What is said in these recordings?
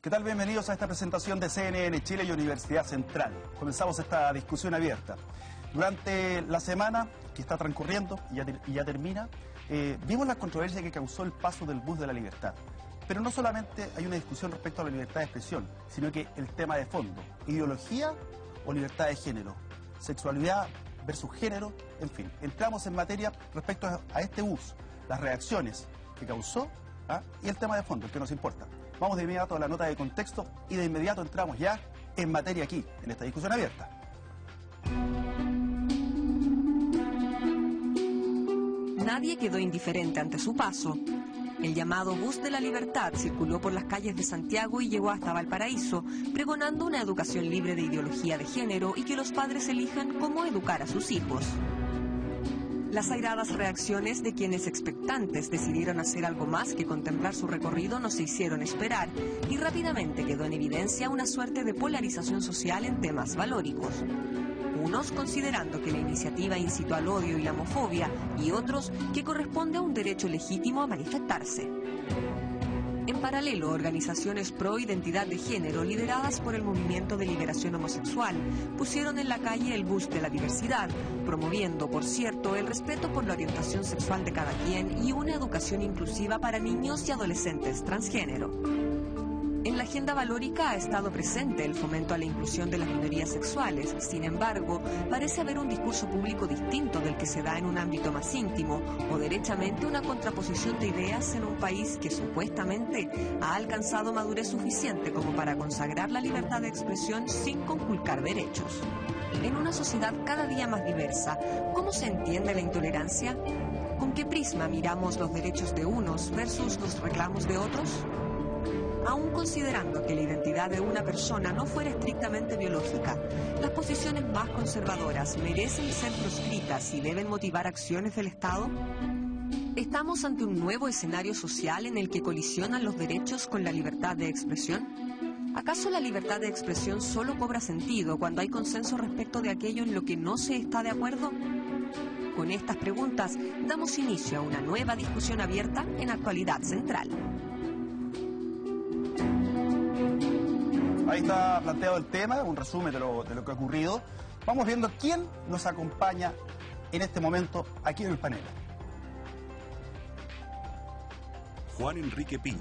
¿Qué tal? Bienvenidos a esta presentación de CNN Chile y Universidad Central. Comenzamos esta discusión abierta. Durante la semana que está transcurriendo y ya termina, vimos la controversia que causó el paso del bus de la libertad. Pero no solamente hay una discusión respecto a la libertad de expresión, sino que el tema de fondo, ideología o libertad de género, sexualidad versus género, en fin. Entramos en materia respecto a este bus, las reacciones que causó y el tema de fondo, el que nos importa. Vamos de inmediato a la nota de contexto y de inmediato entramos ya en materia aquí, en esta discusión abierta. Nadie quedó indiferente ante su paso. El llamado Bus de la Libertad circuló por las calles de Santiago y llegó hasta Valparaíso, pregonando una educación libre de ideología de género y que los padres elijan cómo educar a sus hijos. Las airadas reacciones de quienes expectantes decidieron hacer algo más que contemplar su recorrido no se hicieron esperar y rápidamente quedó en evidencia una suerte de polarización social en temas valóricos. Unos considerando que la iniciativa incitó al odio y la homofobia y otros que corresponde a un derecho legítimo a manifestarse. En paralelo, organizaciones pro identidad de género lideradas por el Movimiento de Liberación Homosexual pusieron en la calle el bus de la diversidad, promoviendo, por cierto, el respeto por la orientación sexual de cada quien y una educación inclusiva para niños y adolescentes transgénero. En la agenda valórica ha estado presente el fomento a la inclusión de las minorías sexuales. Sin embargo, parece haber un discurso público distinto del que se da en un ámbito más íntimo, o derechamente una contraposición de ideas en un país que supuestamente ha alcanzado madurez suficiente como para consagrar la libertad de expresión sin conculcar derechos. En una sociedad cada día más diversa, ¿cómo se entiende la intolerancia? ¿Con qué prisma miramos los derechos de unos versus los reclamos de otros? Aún considerando que la identidad de una persona no fuera estrictamente biológica, ¿las posiciones más conservadoras merecen ser proscritas y deben motivar acciones del Estado? ¿Estamos ante un nuevo escenario social en el que colisionan los derechos con la libertad de expresión? ¿Acaso la libertad de expresión solo cobra sentido cuando hay consenso respecto de aquello en lo que no se está de acuerdo? Con estas preguntas damos inicio a una nueva discusión abierta en Actualidad Central. Ahí está planteado el tema, un resumen de lo que ha ocurrido. Vamos viendo quién nos acompaña en este momento aquí en el panel. Juan Enrique Pi,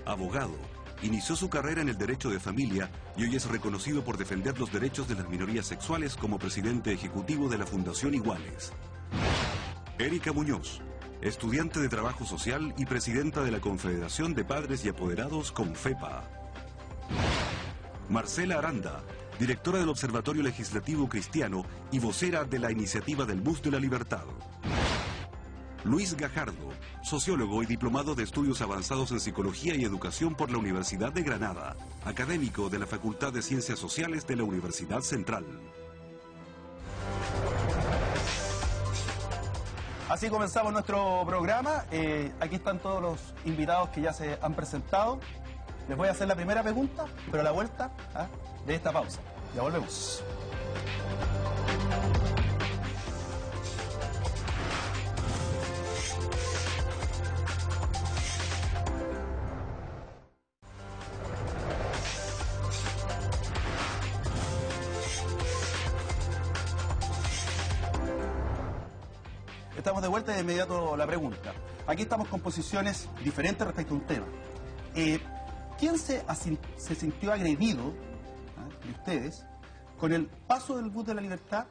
abogado, inició su carrera en el derecho de familia y hoy es reconocido por defender los derechos de las minorías sexuales como presidente ejecutivo de la Fundación Iguales. Erika Muñoz, estudiante de Trabajo Social y presidenta de la Confederación de Padres y Apoderados Confepa. Marcela Aranda, directora del Observatorio Legislativo Cristiano y vocera de la iniciativa del Bus de la Libertad. Luis Gajardo, sociólogo y diplomado de estudios avanzados en Psicología y Educación por la Universidad de Granada, académico de la Facultad de Ciencias Sociales de la Universidad Central. Así comenzamos nuestro programa. Aquí están todos los invitados que ya se han presentado. Les voy a hacer la primera pregunta, pero a la vuelta de esta pausa. Ya volvemos. Estamos de vuelta y de inmediato la pregunta. Aquí estamos con posiciones diferentes respecto a un tema. ¿Quién se sintió agredido de ustedes con el paso del bus de la libertad?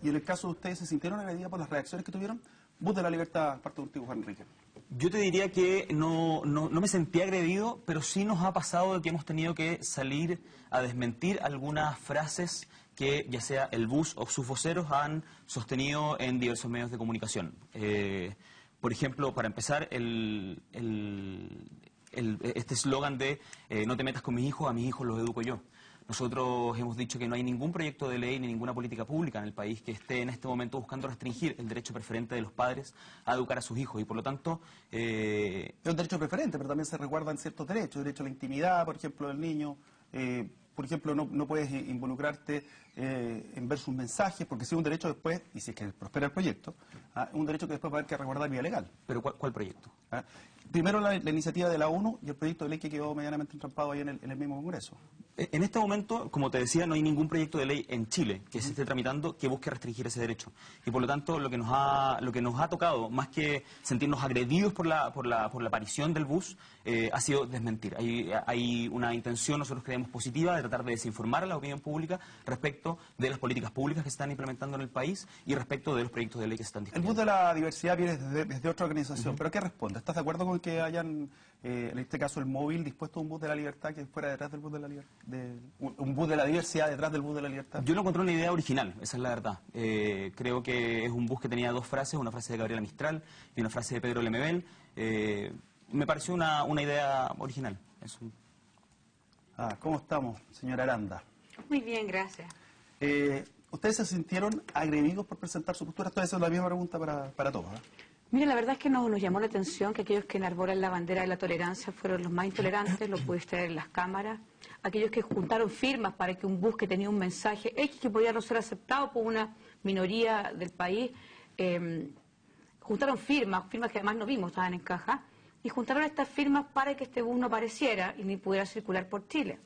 Y en el caso de ustedes, ¿se sintieron agredidos por las reacciones que tuvieron? Bus de la libertad, parte contigo, Juan Enrique. Yo te diría que no me sentí agredido, pero sí nos ha pasado de que hemos tenido que salir a desmentir algunas frases que ya sea el bus o sus voceros han sostenido en diversos medios de comunicación. Por ejemplo, para empezar, este eslogan de no te metas con mis hijos, a mis hijos los educo yo. Nosotros hemos dicho que no hay ningún proyecto de ley ni ninguna política pública en el país que esté en este momento buscando restringir el derecho preferente de los padres a educar a sus hijos y por lo tanto... Es un derecho preferente, pero también se resguardan ciertos derechos, derecho a la intimidad, por ejemplo, del niño. Por ejemplo, no puedes involucrarte en ver sus mensajes, porque si es un derecho después, y si es que prospera el proyecto, un derecho que después va a haber que resguardar vía legal. ¿Pero cuál proyecto? Primero la iniciativa de la ONU y el proyecto de ley que quedó medianamente entrampado ahí en el mismo Congreso. En este momento, como te decía, no hay ningún proyecto de ley en Chile que se esté tramitando que busque restringir ese derecho. Y por lo tanto, lo que nos ha tocado, más que sentirnos agredidos por la aparición del bus, ha sido desmentir. Hay una intención, nosotros creemos, positiva de tratar de desinformar a la opinión pública respecto de las políticas públicas que se están implementando en el país y respecto de los proyectos de ley que se están discutiendo. El bus de la diversidad viene desde otra organización, ¿pero qué responde? ¿Estás de acuerdo con que hayan, en este caso el móvil, dispuesto un bus de la libertad que fuera detrás del bus de la libertad? Un bus de la diversidad detrás del bus de la libertad. Yo lo encontré una idea original, esa es la verdad. Creo que es un bus que tenía dos frases, una frase de Gabriela Mistral y una frase de Pedro Lemebel. Me pareció una idea original. ¿Cómo estamos, señora Aranda? Muy bien, gracias. ¿Ustedes se sintieron agredidos por presentar su postura? Esta es la misma pregunta para todos. Mira, la verdad es que nos llamó la atención que aquellos que enarbolan la bandera de la tolerancia fueron los más intolerantes, lo pudiste ver en las cámaras. Aquellos que juntaron firmas para que un bus que tenía un mensaje X que podía no ser aceptado por una minoría del país, juntaron firmas que además no vimos, estaban en caja, y juntaron estas firmas para que este bus no apareciera y ni pudiera circular por Chile.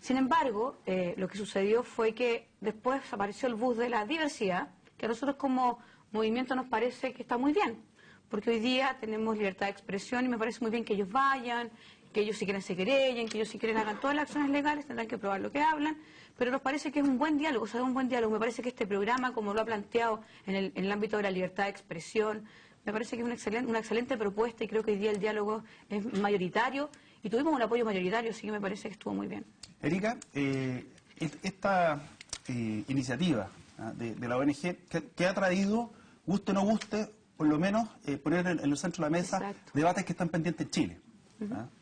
Sin embargo, lo que sucedió fue que después apareció el bus de la diversidad, que a nosotros como movimiento nos parece que está muy bien. Porque hoy día tenemos libertad de expresión y me parece muy bien que ellos vayan, que ellos si quieren se querellen, que ellos si quieren hagan todas las acciones legales, tendrán que probar lo que hablan, pero nos parece que es un buen diálogo, un buen diálogo. Me parece que este programa, como lo ha planteado en el ámbito de la libertad de expresión, me parece que es una excelente propuesta y creo que hoy día el diálogo es mayoritario y tuvimos un apoyo mayoritario, así que me parece que estuvo muy bien. Erika, esta iniciativa de la ONG que ha traído, guste o no guste, por lo menos poner en el centro de la mesa debates que están pendientes en Chile.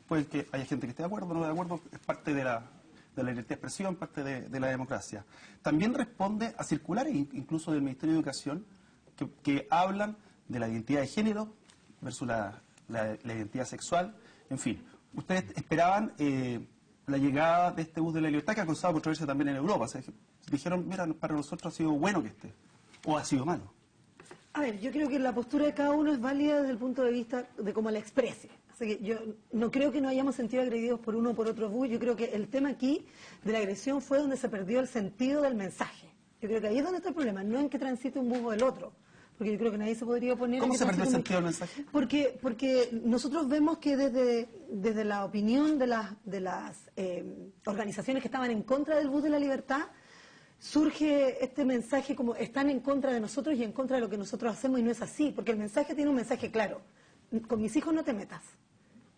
Puede que haya gente que esté de acuerdo o no de acuerdo, es parte de la libertad de expresión, parte de la democracia. También responde a circulares, incluso del Ministerio de Educación, que hablan de la identidad de género versus la identidad sexual, en fin. Ustedes esperaban la llegada de este bus de la libertad, que ha causado controversia también en Europa. O sea, dijeron, mira, para nosotros ha sido bueno que esté, o ha sido malo. A ver, yo creo que la postura de cada uno es válida desde el punto de vista de cómo la exprese. Así que yo no creo que nos hayamos sentido agredidos por uno o por otro bus. Yo creo que el tema aquí de la agresión fue donde se perdió el sentido del mensaje. Yo creo que ahí es donde está el problema, no en que transite un bus o el otro. Porque yo creo que nadie se podría oponer... ¿Cómo se perdió el sentido del mensaje? Porque nosotros vemos que desde la opinión de las organizaciones que estaban en contra del bus de la libertad, surge este mensaje como están en contra de nosotros y en contra de lo que nosotros hacemos, y no es así, porque el mensaje tiene un mensaje claro: con mis hijos no te metas.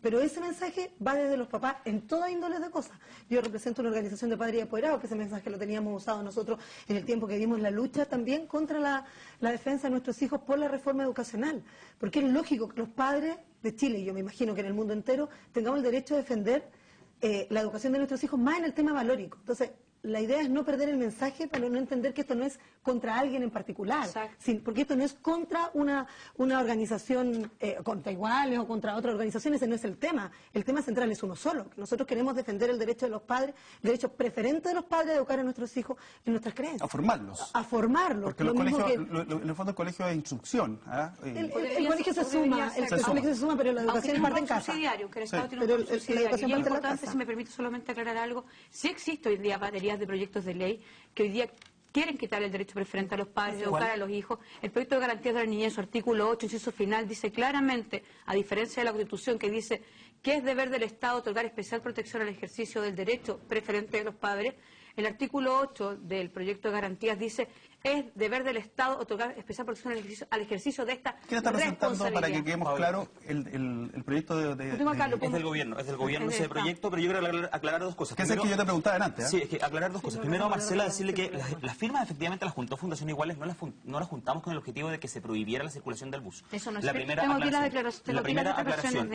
Pero ese mensaje va desde los papás en toda índole de cosas. Yo represento una organización de padres y apoderados, que ese mensaje lo teníamos usado nosotros en el tiempo que dimos la lucha también contra la defensa de nuestros hijos por la reforma educacional. Porque es lógico que los padres de Chile, y yo me imagino que en el mundo entero, tengamos el derecho de defender la educación de nuestros hijos, más en el tema valórico. Entonces, la idea es no perder el mensaje para no entender que esto no es contra alguien en particular, porque esto no es contra una organización, contra iguales o contra otra organización. Ese no es el tema. El tema central es uno solo, que nosotros queremos defender el derecho de los padres, el derecho preferente de los padres a educar a nuestros hijos en nuestras creencias. A formarlos. A formarlos. Porque en el fondo el colegio es instrucción. El colegio se suma, pero la educación parte en casa. Subsidiario, que el Estado tiene un subsidiario. Y es importante, si me permite solamente aclarar algo, sí existe hoy día baterías de proyectos de ley que hoy día quieren quitar el derecho preferente a los padres de educar a los hijos. El proyecto de garantías de la niñez, su artículo 8, inciso final, dice claramente, a diferencia de la Constitución que dice que es deber del Estado otorgar especial protección al ejercicio del derecho preferente de los padres, el artículo 8 del proyecto de garantías dice es deber del Estado otorgar especial protección al ejercicio de esta ¿Quién está presentando, para que quedemos claros, el proyecto de... Es del gobierno ese proyecto, pero yo quiero aclarar dos cosas. Que es el que yo te preguntaba antes. Sí, es que aclarar dos cosas. Primero, a Marcela, decirle que las firmas efectivamente las juntó Fundación Iguales, no las juntamos con el objetivo de que se prohibiera la circulación del bus. Eso no es la primera aclaración.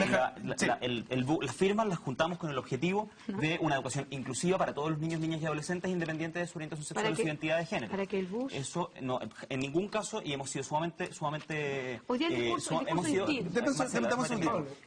Las firmas las juntamos con el objetivo de una educación inclusiva para todos los niños, niñas y adolescentes, independiente de su orientación sexual y su identidad de género. Para que el bus eso no, en ningún caso, y hemos sido sumamente Hoy día el discurso hemos sido, distinto.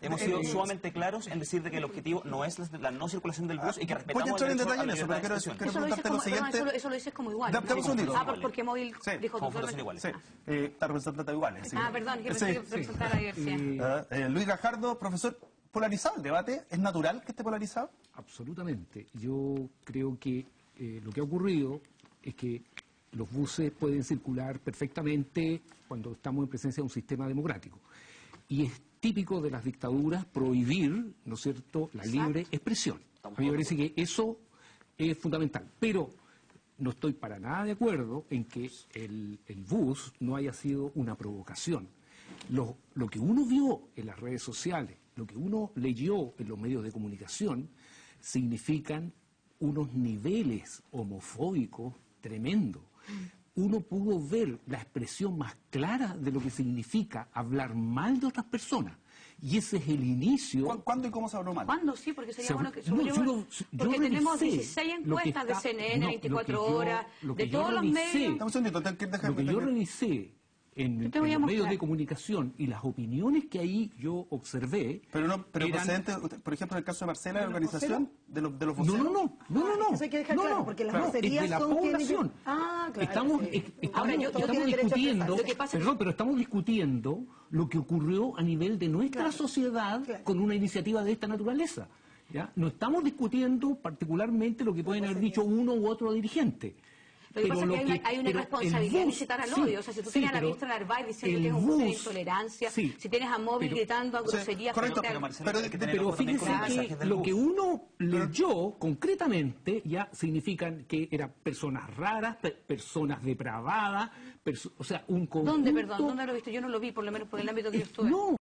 hemos sido sumamente claros en decir de que el objetivo no es la no circulación del bus y que respetamos Voy a entrar en el derecho detalle a en la eso, libertad pero de quiero expresión. preguntarte lo siguiente. Eso lo dices como igual. Dame un segundito. Porque móvil Sí. dijo Como tú solo. fundación iguales. Sí, está representante iguales. sí. Perdón, que Sí. pensé que representaba la diversidad. Luis Gajardo, profesor, ¿polarizado el debate? ¿Es natural que esté polarizado? Absolutamente. Yo creo que lo que ha ocurrido es que los buses pueden circular perfectamente cuando estamos en presencia de un sistema democrático. Y es típico de las dictaduras prohibir, ¿no es cierto?, la libre expresión. A mí me parece que eso es fundamental. Pero no estoy para nada de acuerdo en que el bus no haya sido una provocación. Lo que uno vio en las redes sociales, lo que uno leyó en los medios de comunicación, significan unos niveles homofóbicos tremendos. Uno pudo ver la expresión más clara de lo que significa hablar mal de otras personas. Y ese es el inicio. ¿Cuándo y cómo se habló mal? ¿Cuándo? Sí, porque sería bueno que No, porque tenemos revisé 16 lo que encuestas de está- CNN, no, 24 horas, lo que de yo todos los revisé, medios. Dame un segundito, Lo que yo revisé en te voy a los medios mostrar. de comunicación y las opiniones que ahí yo observé. Pero eran- procedente, por ejemplo, en el caso de Marcela, la organización de los No, voceros. no. Eso hay que dejar No, claro, no, porque las claro, vocerías es de la son quienes- población. Claro. Estamos Ahora, yo todos estamos tienen derecho a discutiendo, expresarse. Lo que pasa es perdón, pero estamos discutiendo lo que ocurrió a nivel de nuestra sociedad claro. con una iniciativa de esta naturaleza. ¿Ya? No estamos discutiendo particularmente lo que pueden haber dicho uno u otro dirigente. Lo que Pero pasa es que hay una pero responsabilidad el de bus, incitar al sí, odio. O sea, si tú sí, tienes a la pero ministra Narváez diciendo el que es un bus de bus, intolerancia, sí, si tienes a Móvil pero- gritando a o sea, groserías correcto, frente Pero al- Marcelo, hay que tener Pero ojo también fíjense con los que mensajes del lo bus. que uno leyó concretamente ya significan que eran personas raras, personas depravadas, o sea, un conjunto... ¿Dónde, perdón? ¿Dónde lo viste? Yo no lo vi, por lo menos por el ámbito que yo estuve. No.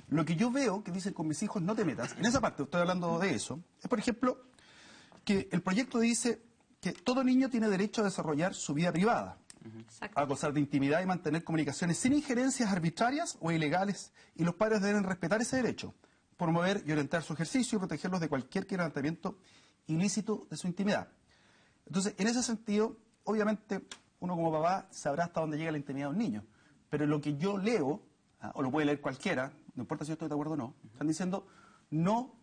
Lo que yo veo que dicen con mis hijos no te metas, en esa parte estoy hablando de eso, es por ejemplo que el proyecto dice que todo niño tiene derecho a desarrollar su vida privada, Exacto. a gozar de intimidad y mantener comunicaciones sin injerencias arbitrarias o ilegales, y los padres deben respetar ese derecho, promover y orientar su ejercicio y protegerlos de cualquier quebrantamiento ilícito de su intimidad. Entonces, en ese sentido, obviamente, uno como papá sabrá hasta dónde llega la intimidad de un niño, pero lo que yo leo, o lo puede leer cualquiera, no importa si yo estoy de acuerdo o no, están diciendo, no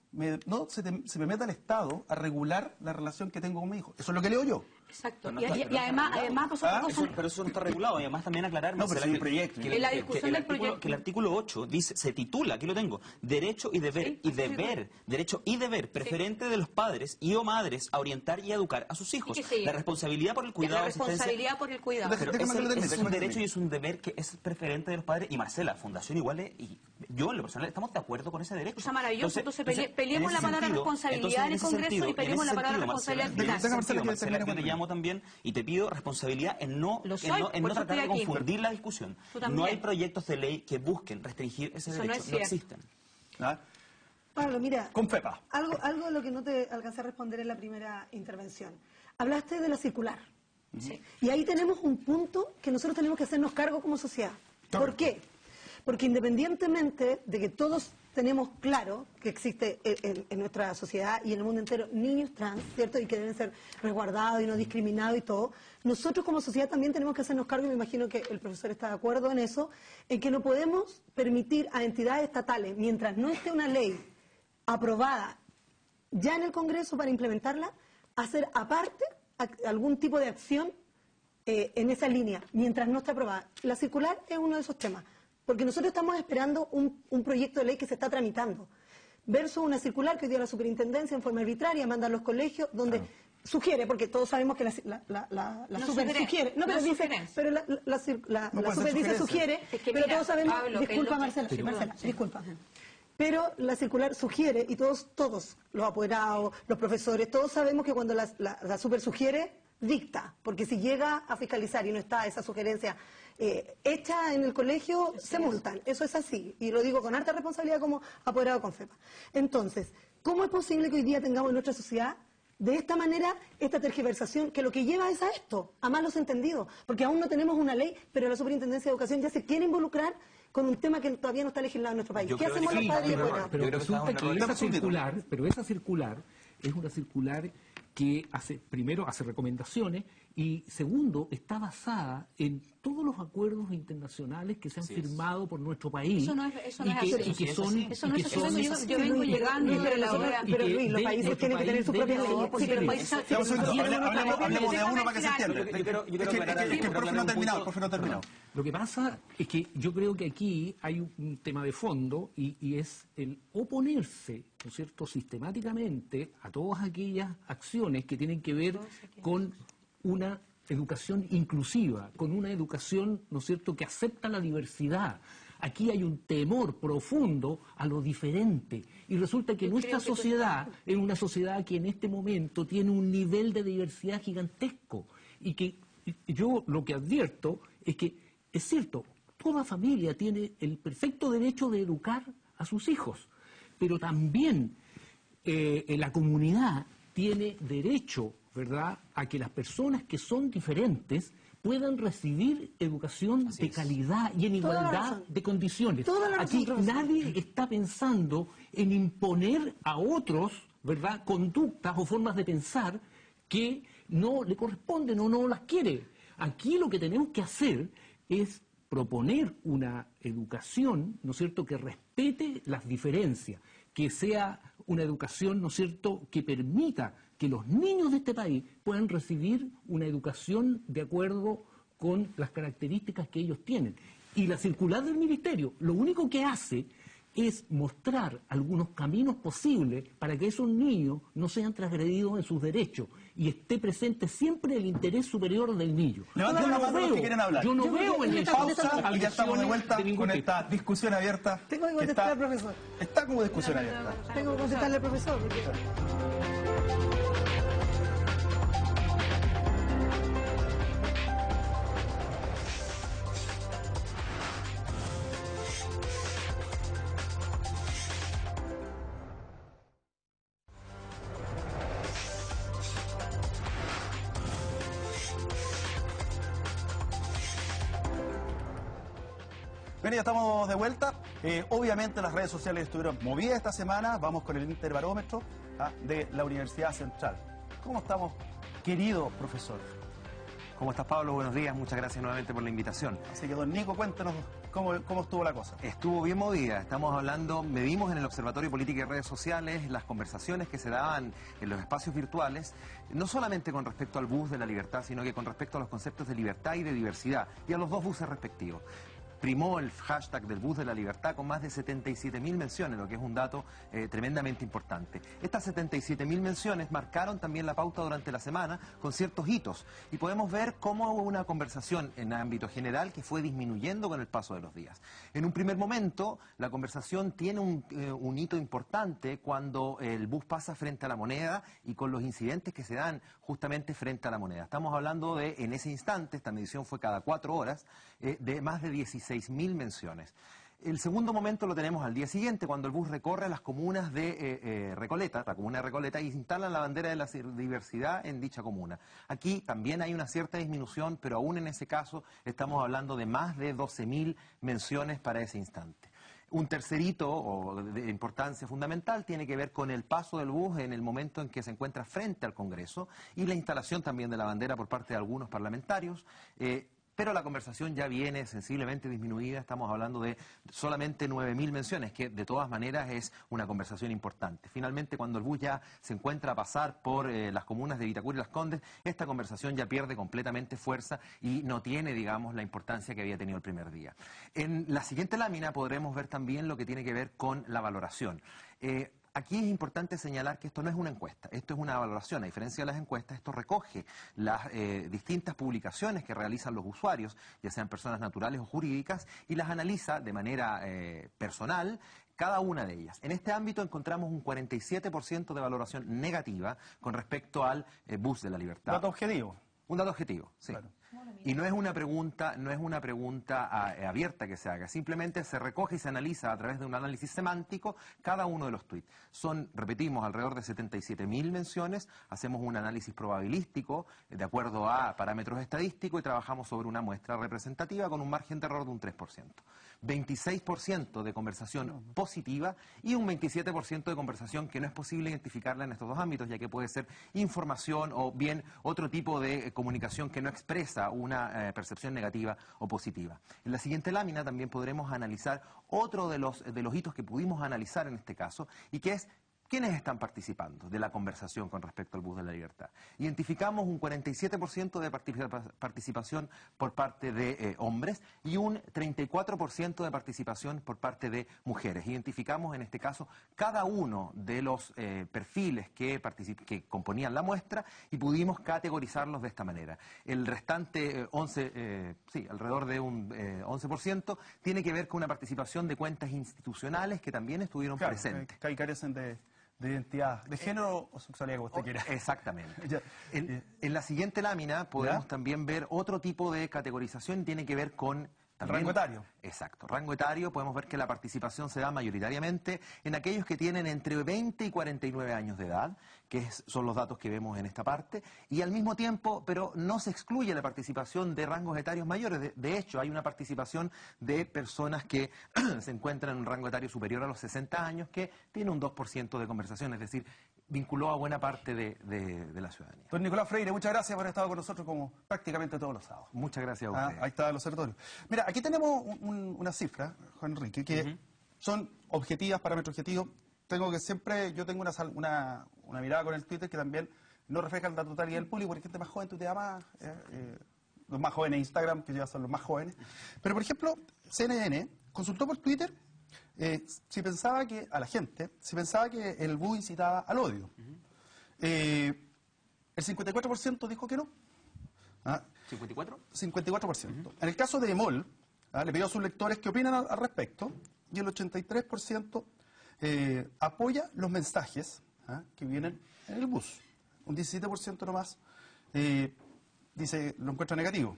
se me meta el Estado a regular la relación que tengo con mi hijo. Eso es lo que leo yo. Exacto. No, Y además pasó otra cosa. Pero eso no está regulado y además también aclarar No, pero Marcela, sí hay un proyecto. En la discusión del proyecto. que el artículo 8 dice, se titula, aquí lo tengo, derecho y deber, Sí, y así se deber, titula. derecho y deber preferente de los padres y o madres a orientar y educar a sus hijos. ¿Y qué sigue? La responsabilidad por el cuidado, La asistencia- responsabilidad por el cuidado. Deja- Pero déjame que lo termine, es déjame un que derecho termine. y es un deber que es preferente de los padres. Y Marcela, Fundación Iguales, y yo en lo personal estamos de acuerdo con ese derecho. Cosa maravillosa. Entonces, en peleemos ese la palabra sentido, responsabilidad en el ese Congreso sentido, y peleemos en ese la palabra sentido, responsabilidad Marcela, final. en ese Déjame, Marcela, sentido, que Marcela, termine yo te con- llamo también y te pido responsabilidad en no, Lo soy, en por no eso tratar de estoy aquí. confundir la discusión. Tú también. No hay proyectos de ley que busquen restringir ese Eso no derecho. es No cierto. existen. ¿Ah? Pablo, mira, Con FEPA. algo de lo que no te alcancé a responder en la primera intervención. Hablaste de la circular. Sí. Y ahí tenemos un punto que nosotros tenemos que hacernos cargo como sociedad. Claro. ¿Por qué? Porque independientemente de que todos tenemos claro que existe en nuestra sociedad y en el mundo entero niños trans, ¿cierto? Y que deben ser resguardados y no discriminados y todo, nosotros como sociedad también tenemos que hacernos cargo, y me imagino que el profesor está de acuerdo en eso, en que no podemos permitir a entidades estatales, mientras no esté una ley aprobada ya en el Congreso para implementarla, hacer aparte algún tipo de acción en esa línea, mientras no esté aprobada. La circular es uno de esos temas, porque nosotros estamos esperando un proyecto de ley que se está tramitando, versus una circular que hoy día la superintendencia en forma arbitraria manda a los colegios, donde sugiere, porque todos sabemos que la No super sugiere, sugiere, no, pero no dice, sugerencia. pero la No puede ser super dice sugerencia. sugiere, Es que pero mira, todos sabemos, Pablo, disculpa es lo que- Marcela, sí, Marcela, sí. disculpa. Pero la circular sugiere, y todos, los apoderados, los profesores, todos sabemos que cuando la super sugiere, dicta, porque si llega a fiscalizar y no está esa sugerencia hecha en el colegio, se multan. Eso es así, y lo digo con alta responsabilidad como apoderado de Confepa. Entonces, ¿cómo es posible que hoy día tengamos en nuestra sociedad de esta manera esta tergiversación, que lo que lleva es a esto, a malos entendidos? Porque aún no tenemos una ley, pero la Superintendencia de Educación ya se quiere involucrar con un tema que todavía no está legislado en nuestro país. ¿Qué hacemos los padres y escuelas? Pero resulta que esa circular es una circular que primero hace recomendaciones y segundo está basada en todos los acuerdos internacionales que se han firmado por nuestro país. Eso no es así. Yo vengo llegando de la hora. Pero Luis, los países tienen que tener sus propias leyes. Sí, pero hablemos de uno para que se entienda. Es que el profe no ha terminado. Lo que pasa es que yo creo que aquí hay un tema de fondo y es el oponerse, ¿no es cierto?, sistemáticamente a todas aquellas acciones que tienen que ver con una educación inclusiva, con una educación, ¿no es cierto?, que acepta la diversidad. Aquí hay un temor profundo a lo diferente y resulta que nuestra sociedad es una sociedad que en este momento tiene un nivel de diversidad gigantesco y que yo lo que advierto es que es cierto, toda familia tiene el perfecto derecho de educar a sus hijos, pero también la comunidad tiene derecho, ¿verdad?, a que las personas que son diferentes puedan recibir educación de calidad y en igualdad de condiciones. Aquí nadie está pensando en imponer a otros, ¿verdad?, conductas o formas de pensar que no le corresponden o no las quiere. Aquí lo que tenemos que hacer es proponer una educación, ¿no es cierto?, que respete las diferencias, que sea una educación, ¿no es cierto?, que permita que los niños de este país puedan recibir una educación de acuerdo con las características que ellos tienen. Y la circular del Ministerio lo único que hace es mostrar algunos caminos posibles para que esos niños no sean transgredidos en sus derechos y esté presente siempre el interés superior del niño. Levanten la mano los que quieren hablar. Yo no veo en esta pausa y ya estamos de vuelta con esta discusión abierta. Tengo que contestarle al profesor. Está como discusión abierta. Tengo que contestarle al profesor. Bien, ya estamos de vuelta. Obviamente las redes sociales estuvieron movidas esta semana. Vamos con el interbarómetro de la Universidad Central. ¿Cómo estamos, querido profesor? ¿Cómo estás, Pablo? Buenos días. Muchas gracias nuevamente por la invitación. Así que, don Nico, cuéntenos cómo estuvo la cosa. Estuvo bien movida. Estamos hablando, medimos en el Observatorio de Política y Redes Sociales las conversaciones que se daban en los espacios virtuales, no solamente con respecto al bus de la libertad, sino que con respecto a los conceptos de libertad y de diversidad, y a los dos buses respectivos. Primó el hashtag del bus de la libertad con más de 77.000 menciones, lo que es un dato tremendamente importante. Estas 77.000 menciones marcaron también la pauta durante la semana con ciertos hitos y podemos ver cómo hubo una conversación en ámbito general que fue disminuyendo con el paso de los días. En un primer momento, la conversación tiene un hito importante cuando el bus pasa frente a la moneda y con los incidentes que se dan justamente frente a la moneda. Estamos hablando de, en ese instante, esta medición fue cada 4 horas, de más de 16.000 menciones. El segundo momento lo tenemos al día siguiente, cuando el bus recorre las comunas de Recoleta, la comuna de Recoleta, y instalan la bandera de la diversidad en dicha comuna. Aquí también hay una cierta disminución, pero aún en ese caso estamos hablando de más de 12.000 menciones para ese instante. Un tercer hito o de importancia fundamental tiene que ver con el paso del bus en el momento en que se encuentra frente al Congreso y la instalación también de la bandera por parte de algunos parlamentarios. Pero la conversación ya viene sensiblemente disminuida, estamos hablando de solamente 9.000 menciones, que de todas maneras es una conversación importante. Finalmente, cuando el bus ya se encuentra a pasar por las comunas de Vitacura y Las Condes, esta conversación ya pierde completamente fuerza y no tiene, digamos, la importancia que había tenido el primer día. En la siguiente lámina podremos ver también lo que tiene que ver con la valoración. Aquí es importante señalar que esto no es una encuesta, esto es una valoración. A diferencia de las encuestas, esto recoge las distintas publicaciones que realizan los usuarios, ya sean personas naturales o jurídicas, y las analiza de manera personal cada una de ellas. En este ámbito encontramos un 47% de valoración negativa con respecto al bus de la libertad. Dato objetivo. Un dato objetivo, sí. Claro. Y no es una pregunta, abierta que se haga, simplemente se recoge y se analiza a través de un análisis semántico cada uno de los tweets. Son, repetimos, alrededor de 77.000 menciones, hacemos un análisis probabilístico de acuerdo a parámetros estadísticos y trabajamos sobre una muestra representativa con un margen de error de un 3%. 26% de conversación positiva y un 27% de conversación que no es posible identificarla en estos dos ámbitos, ya que puede ser información o bien otro tipo de comunicación que no expresa una percepción negativa o positiva. En la siguiente lámina también podremos analizar otro de los hitos que pudimos analizar en este caso, y que es ¿quiénes están participando de la conversación con respecto al bus de la libertad? Identificamos un 47% de participación por parte de hombres y un 34% de participación por parte de mujeres. Identificamos en este caso cada uno de los perfiles que componían la muestra y pudimos categorizarlos de esta manera. El restante alrededor de un 11% tiene que ver con una participación de cuentas institucionales que también estuvieron presentes. Que carecen de identidad, de género o sexualidad, como usted quiera. Exactamente. En la siguiente lámina podemos también ver otro tipo de categorización, tiene que ver con también, rango etario. Exacto, rango etario. Podemos ver que la participación se da mayoritariamente en aquellos que tienen entre 20 y 49 años de edad, son los datos que vemos en esta parte, y al mismo tiempo, pero no se excluye la participación de rangos etarios mayores. De hecho, hay una participación de personas que se encuentran en un rango etario superior a los 60 años que tiene un 2% de conversación, es decir, vinculó a buena parte de la ciudadanía. Don Nicolás Freire, muchas gracias por haber estado con nosotros como prácticamente todos los sábados. Muchas gracias a usted. Ahí está el observatorio. Mira, aquí tenemos una cifra, Juan Enrique, que son objetivas, parámetros objetivos. Yo tengo una mirada con el Twitter que también no refleja la totalidad del público, porque gente más joven tuitea más, los más jóvenes Instagram, que ya son los más jóvenes. Pero, por ejemplo, CNN consultó por Twitter si pensaba que el bus incitaba al odio. El 54% dijo que no. ¿54? 54%. En el caso de EMOL, le pidió a sus lectores que opinan al respecto, y el 83% apoya los mensajes que vienen en el bus. Un 17% nomás dice lo encuentra negativo.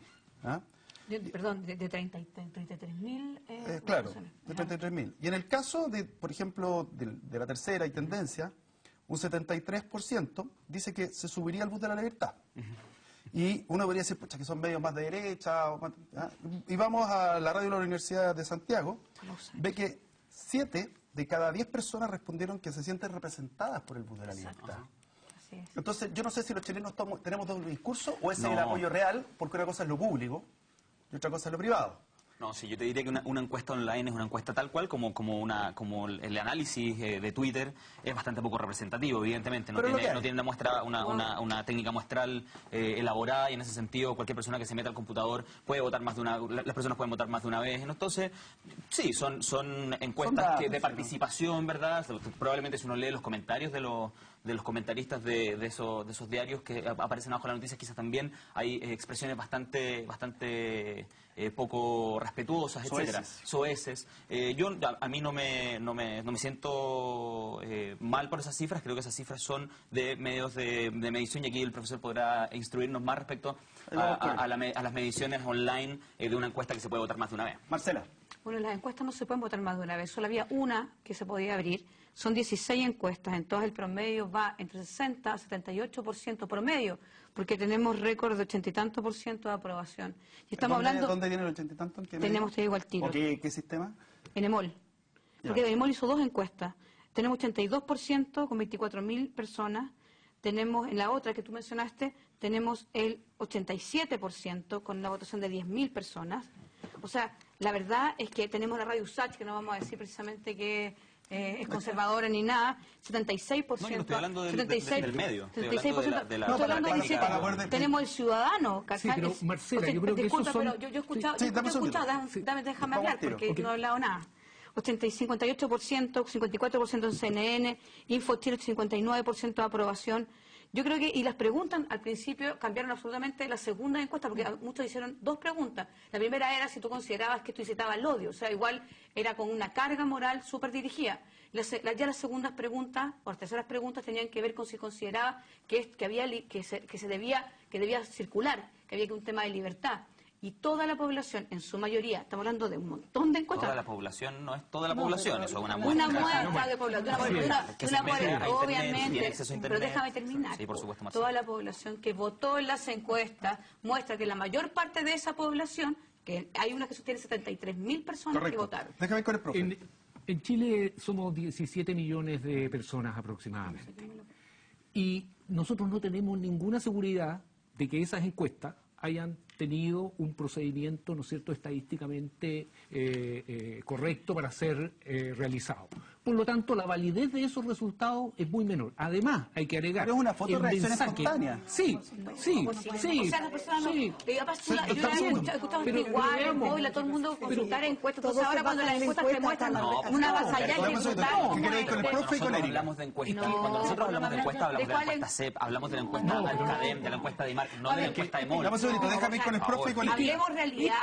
Perdón, de 33.000 claro, de 33.000. Y en el caso, por ejemplo, de la tercera y tendencia, un 73% dice que se subiría al bus de la libertad. Y uno podría decir, pucha, que son medios más de derecha. Y vamos a la radio de la Universidad de Santiago, ve que 7 de cada 10 personas respondieron que se sienten representadas por el bus de la libertad. Así es. Entonces, yo no sé si los chilenos tenemos doble discurso o ese es el apoyo real, porque una cosa es lo público y otra cosa es lo privado. No, sí, yo te diría que una encuesta online es una encuesta tal cual como el análisis de Twitter es bastante poco representativo, evidentemente. No tiene una muestra, una técnica muestral elaborada, y en ese sentido cualquier persona que se meta al computador puede votar más de una, las personas pueden votar más de una vez. Entonces, sí, son encuestas de participación, ¿verdad? Probablemente si uno lee los comentarios de los comentaristas de esos diarios que aparecen abajo de las noticias, quizás también hay expresiones bastante poco respetuosas, etcétera, soeces. A mí no me siento mal por esas cifras. Creo que esas cifras son de medios de medición, y aquí el profesor podrá instruirnos más respecto a las mediciones online de una encuesta que se puede votar más de una vez. Marcela. Bueno, las encuestas no se pueden votar más de una vez, solo había una que se podía abrir. Son 16 encuestas, entonces el promedio va entre 60 a 78% promedio, porque tenemos récord de 80 y tanto por ciento de aprobación. Y estamos hablando... ¿Dónde tiene el 80 y tanto? Tenemos, te digo al tiro. ¿Qué sistema? En EMOL. Porque EMOL hizo 2 encuestas. Tenemos 82% con 24.000 personas. Tenemos, en la otra que tú mencionaste, tenemos el 87% con la votación de 10.000 personas. O sea, la verdad es que tenemos la radio USACH, que no vamos a decir precisamente que es conservadora ni nada, 76%. No, yo no estoy hablando del medio. 76%. No, estoy hablando del 17%. Tenemos el ciudadano, ¿cachai? Sí, pero Marcela, yo creo que disculpa, esos son... pero yo he escuchado, déjame hablar, porque no he hablado nada. 58%, 54% en CNN, InfoChile 59% de aprobación. Yo creo que, y las preguntas al principio cambiaron absolutamente la segunda encuesta, porque muchos hicieron 2 preguntas. La primera era si tú considerabas que esto incitaba al odio, o sea, igual era con una carga moral súper dirigida. Ya las segundas preguntas, o las terceras preguntas, tenían que ver con si consideraba que se debía que debía circular, que había que un tema de libertad. Y toda la población, en su mayoría, estamos hablando de un montón de encuestas. Toda la población no es toda la población, eso es una muestra. Una muestra de población, obviamente, acceso a pero Internet. déjame terminar. Sí, por supuesto, Marcelo. Toda la población que votó en las encuestas muestra que la mayor parte de esa población, que hay una que sostiene 73.000 personas que Correcto. votaron. Déjame ir con el profe. En Chile somos 17 millones de personas aproximadamente. Y nosotros no tenemos ninguna seguridad de que esas encuestas hayan tenido un procedimiento, ¿no es cierto?, estadísticamente correcto para ser realizado. Por lo tanto, la validez de esos resultados es muy menor. Además, hay que agregar... Pero es una foto de reacción espontánea. Sí. O sea, las personas no... sí. Yo he escuchado igual, en móvil, a todo el mundo consultar encuestas. Entonces ahora cuando las encuestas te muestran una avasallaje brutal. ¿Qué queréis con el profe y con Nosotros Erika? hablamos de encuestas. Cuando nosotros hablamos de encuestas, hablamos de la encuesta CEP, hablamos de la encuesta de CADEM, de la encuesta de IMARC, no de la encuesta de MOL. Dame un segundito, déjame ir con el profe y con Erika. Hablemos realidad.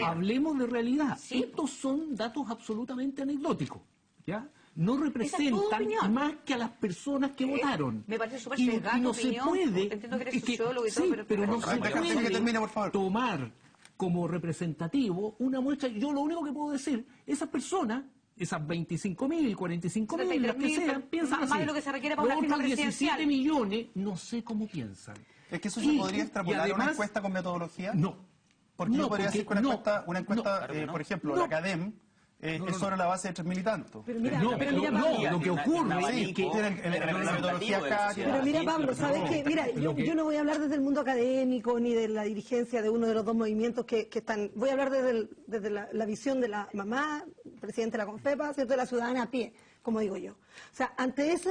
Hablemos de realidad. Estos son datos absolutamente anecdóticos, ¿ya? No representan más que a las personas que votaron. Me parece súper Y sesgada no tu se opinión. puede, Entiendo que eres es que- sociólogo y todo, sí, pero no se Déjame que termine, por favor. puede tomar como representativo una muestra. Yo lo único que puedo decir, esas personas, esas 25.000, 45.000, las que 73.000, sean, piensan más así. de lo que se requiere para Los una firma otros 17 presidencial. millones, no sé cómo piensan. Es que eso se Y- podría y extrapolar a una además- encuesta con metodología. No. Porque yo No, podría porque decir que una no, encuesta, no, claro que no. por ejemplo, No. la CADEM, es sobre la base de 3.000 y tantos. Pero mira, No, pero pero mira, no, Pablo, lo que ocurre Sí, es que... tiene la metodología acá. pero mira, Pablo, ¿sabes qué? Mira, Lo que- yo no voy a hablar desde el mundo académico ni de la dirigencia de uno de los dos movimientos que están. Voy a hablar desde la visión de la mamá, presidente de la CONFEPA, ¿cierto?, de la ciudadana a pie, como digo yo. O sea, ante esa,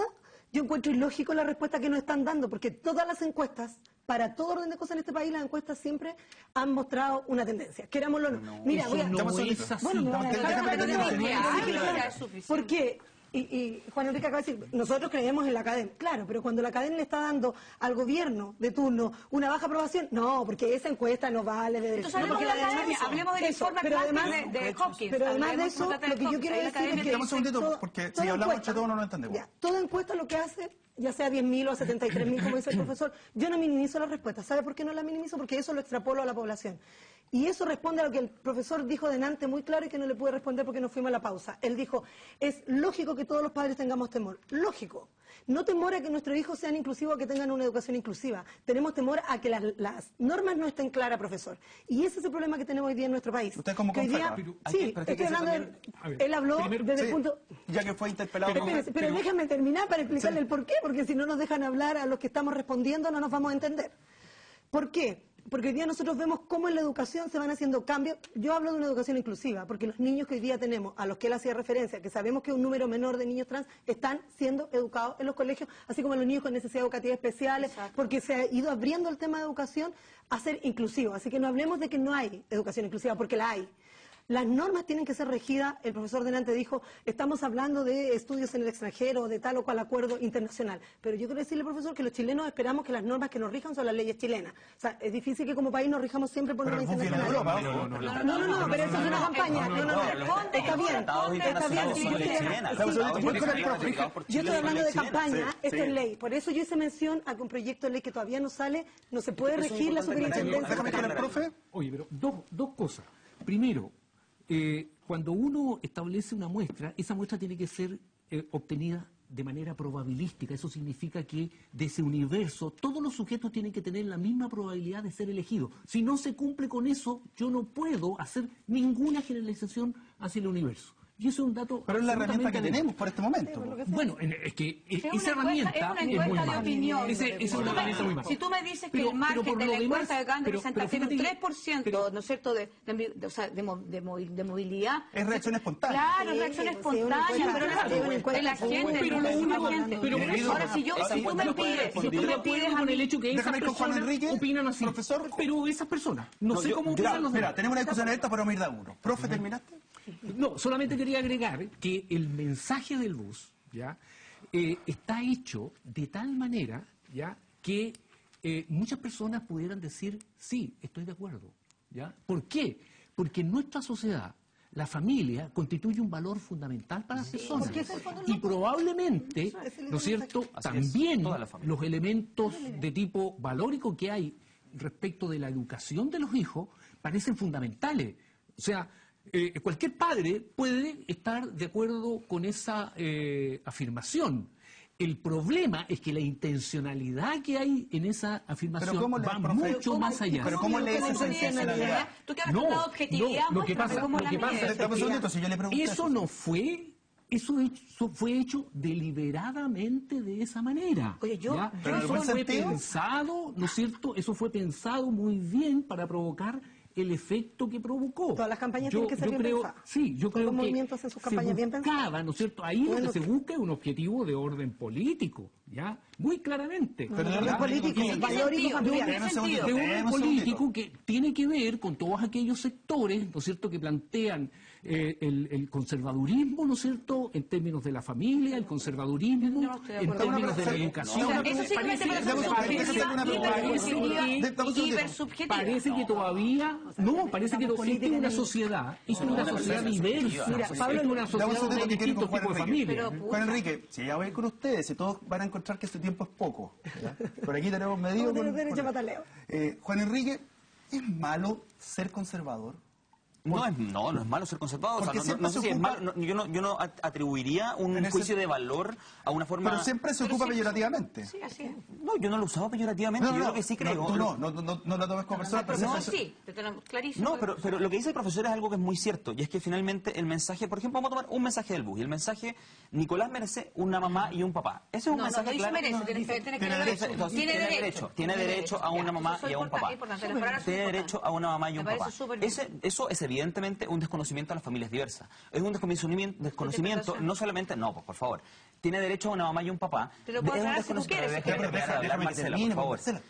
yo encuentro ilógico la respuesta que nos están dando, porque todas las encuestas, para todo orden de cosas en este país, las encuestas siempre han mostrado una tendencia. Querámoslo o no. Mira, eso voy a... no Estamos es solitos. así. Bueno, me van a dejar déjame hablar, terminar. ¿Por qué? Y Juan Enrique acaba de decir, nosotros creemos en la academia. Claro, pero cuando la academia le está dando al gobierno de turno una baja aprobación, no, porque esa encuesta no vale de Entonces no, hablemos porque de la academia, eso, hablemos del eso, informe pero Atlantis además de Hopkins. Pero además de Hablemos eso, del lo que yo Hopkins, quiero ahí la decir es academia que... Dame un segundito, porque si hablamos entre todos no lo entendemos. Ya, toda encuesta lo que hace, ya sea 10.000 o 73.000, como dice el profesor, yo no minimizo la respuesta. ¿Sabe por qué no la minimizo? Porque eso lo extrapolo a la población. Y eso responde a lo que el profesor dijo delante muy claro y que no le pude responder porque nos fuimos a la pausa. Él dijo, es lógico que todos los padres tengamos temor. Lógico. No temor a que nuestros hijos sean inclusivos o que tengan una educación inclusiva. Tenemos temor a que las normas no estén claras, profesor. Y ese es el problema que tenemos hoy día en nuestro país. Usted como Que hoy día- Confepa. Sí, pero hay que estoy hablando decir A ver, él habló primero- desde el Sí, punto... ya que fue interpelado. Pero déjame terminar para explicarle el por qué, porque si no nos dejan hablar a los que estamos respondiendo no nos vamos a entender. ¿Por qué? Porque hoy día nosotros vemos cómo en la educación se van haciendo cambios. Yo hablo de una educación inclusiva, porque los niños que hoy día tenemos, a los que él hacía referencia, que sabemos que un número menor de niños trans están siendo educados en los colegios, así como los niños con necesidades educativas especiales, porque se ha ido abriendo el tema de educación a ser inclusivo. Así que no hablemos de que no hay educación inclusiva, porque la hay. Las normas tienen que ser regidas, el profesor delante dijo, estamos hablando de estudios en el extranjero, de tal o cual acuerdo internacional. Pero yo quiero decirle, profesor, que los chilenos esperamos que las normas que nos rijan son las leyes chilenas. O sea, es difícil que como país nos rijamos siempre por Pero normas el bus viene de internacionales. Europa. No, pero eso es una campaña. No, está bien, Tratados internacionales son leyes chilenas. Sí, Yo yo estoy hablando de campaña, esto es ley. Por eso yo hice mención a que un proyecto de ley que todavía no sale, no se puede regir la superintendencia. Déjame con el profe. Oye, pero dos cosas. Primero, cuando uno establece una muestra, esa muestra tiene que ser obtenida de manera probabilística. Eso significa que de ese universo todos los sujetos tienen que tener la misma probabilidad de ser elegidos. Si no se cumple con eso, yo no puedo hacer ninguna generalización hacia el universo. Y eso es un dato... Pero es la herramienta que absolutamente tenemos por este momento. Bueno, es que Es esa una encuesta, herramienta es una es muy encuesta de mala. opinión. Esa es una herramienta muy mala. Si tú me dices que Pero- el margen pero por de la lo demás- encuesta de Gandhi pero presenta tiene un fíjate que- 3%, pero- ¿no es cierto?, de movilidad. Es reacción espontánea. Claro, Sí, reacción pues, espontánea, sí, una pero encuesta, no una encuesta. de la gente, Pero lo no único- la gente. pero Ahora, si tú me pides, Yo estoy de acuerdo con el hecho que esas Déjame ir con Juan personas Enrique, opinan así. profesor. Pero esas personas, no sé cómo Mira, opinan los demás. tenemos una discusión abierta, pero vamos a ir de a uno. Profe, ¿terminaste? No, solamente quería agregar que el mensaje del bus ya está hecho de tal manera ya que muchas personas pudieran decir sí, estoy de acuerdo. ¿Ya? ¿Por qué? Porque en nuestra sociedad la familia constituye un valor fundamental para las personas. Porque ese es el fondo Y loco. probablemente, Eso es el ¿no es cierto?, Así es, también toda la familia. los elementos de tipo valórico que hay respecto de la educación de los hijos parecen fundamentales. O sea, cualquier padre puede estar de acuerdo con esa afirmación. El problema es que la intencionalidad que hay en esa afirmación ¿cómo le- va profe, mucho más allá. pero ¿cómo le ¿Cómo esa tú mides intencionalidad? Tú que hablas de la objetividad, lo que muéstrame pasa, cómo lo la que pasa- mides. Dame un segundito, si yo le pregunté Eso no fue, eso fue hecho deliberadamente de esa manera. Oye, yo- ¿ya? pero en Eso buen fue sentido. pensado, ¿no es cierto? Eso fue pensado muy bien para provocar el efecto que provocó. Todas las campañas tienen que ser bien creo, pensadas. sí, yo Todos creo los que movimientos hacen sus campañas bien se pensadas. buscaba, ¿no es cierto? Ahí Bueno, lo que se busca es un objetivo de orden político, ¿ya? Muy claramente. Pero de No, orden es político, ¿en es qué valórico sentido? familiar. Espérame un segundito, De espérame orden un segundito. político que tiene que ver con todos aquellos sectores, ¿no es cierto?, que plantean el conservadurismo, ¿no es cierto?, en términos de la familia, el conservadurismo, Yo no estoy de en acuerdo. términos de la No, educación. O sea, eso sí que me parece Dame un segundo, déjame hacer una pregunta. hipersubjetiva. Parece que todavía, no, parece que existe una sociedad, es una sociedad diversa, Mira, Pablo, es una Dame un sociedad segundito donde hay que quiero distintos con tipos de Juan Enrique. familias. Pero, Juan Enrique, si ya voy con ustedes, y todos van a encontrar que este tiempo es poco. ¿ya? Por aquí tenemos medido. No tienes derecho a matarleo. Juan Enrique, ¿es malo ser conservador? No es malo ser conservador. O sea, Porque no siempre sé se si es ocupa- malo. Yo no atribuiría un En ese- juicio de valor a una forma. Pero siempre se ocupa peyorativamente. Sí, así es. No, yo no lo usaba peyorativamente. Yo creo que sí creo. Tú no la tomes como persona, pero No, siempre- sí, lo tenemos clarísimo. No, pero lo que dice el profesor es algo que es muy cierto, y es que finalmente el mensaje, por ejemplo, vamos a tomar un mensaje del bus, y el mensaje, Nicolás merece una mamá y un papá. Ese es un No, mensaje no dice claro. merece, tiene que tiene ver- derecho. Entonces, tiene derecho a una mamá y a un papá. Tiene derecho a una mamá y un Me parece papá. súper bien. Eso es evidentemente un desconocimiento a las familias diversas. Es un desconocimiento no solamente, no, pues por favor. Tiene derecho a una mamá y un papá. Te lo puedo Es un aclarar si tú desconocimiento. quieres, si Déjame quieres. hablar, Déjame que Marcela, termine, por favor. Marcela.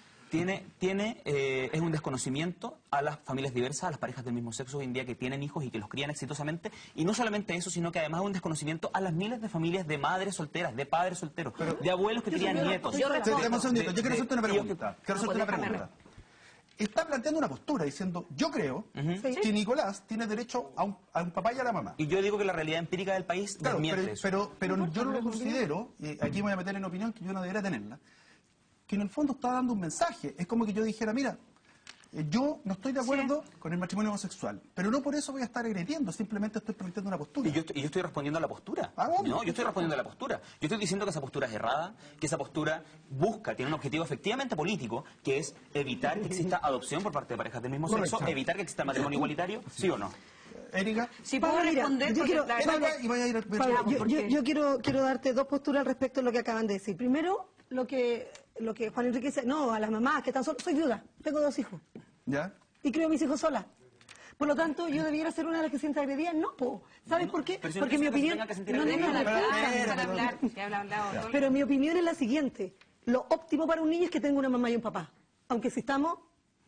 Es un desconocimiento a las familias diversas, a las parejas del mismo sexo hoy en día que tienen hijos y que los crían exitosamente. Y no solamente eso, sino que además es un desconocimiento a las miles de familias de madres solteras, de padres solteros, de abuelos que crían nietos. Yo respondo. Dame un segundito, yo quiero hacerte una de- pregunta. Quiero hacerte una déjame. pregunta. Está planteando una postura diciendo, yo creo que Nicolás tiene derecho a un papá y a la mamá. Y yo digo que la realidad empírica del país Claro, desmiente eso. pero yo no lo considero, y aquí me voy a meter en opinión que yo no debería tenerla, que en el fondo está dando un mensaje. Es como que yo dijera, mira, yo no estoy de acuerdo con el matrimonio homosexual, pero no por eso voy a estar agrediendo, simplemente estoy planteando una postura. Y yo estoy respondiendo a la postura. Ah, obvio. No, yo estoy respondiendo a la postura. Yo estoy diciendo que esa postura es errada, que esa postura tiene un objetivo efectivamente político, que es evitar que exista adopción por parte de parejas del mismo sexo, Correcto. evitar que exista matrimonio igualitario, ¿sí o no? Erika, Si puedo Pablo, mira, responder, yo porque quiero- la ven verdad acá y vaya a ir Pablo, porque- yo quiero darte dos posturas al respecto de lo que acaban de decir. Primero, lo que Juan Enrique dice, no, a las mamás que están solas, soy viuda, tengo 2 hijos ¿ya? y creo a mis hijos solas. Por lo tanto, yo debiera ser una de las que siente agredida. No, po. ¿Sabes por qué? pero si no Porque mi quisiera que se opinión... tenga que sentir No, no, no, agredida. no, Déjala hablar, que habla hablado. pero mi opinión es la siguiente. Lo óptimo para un niño es que tenga una mamá y un papá. Aunque existamos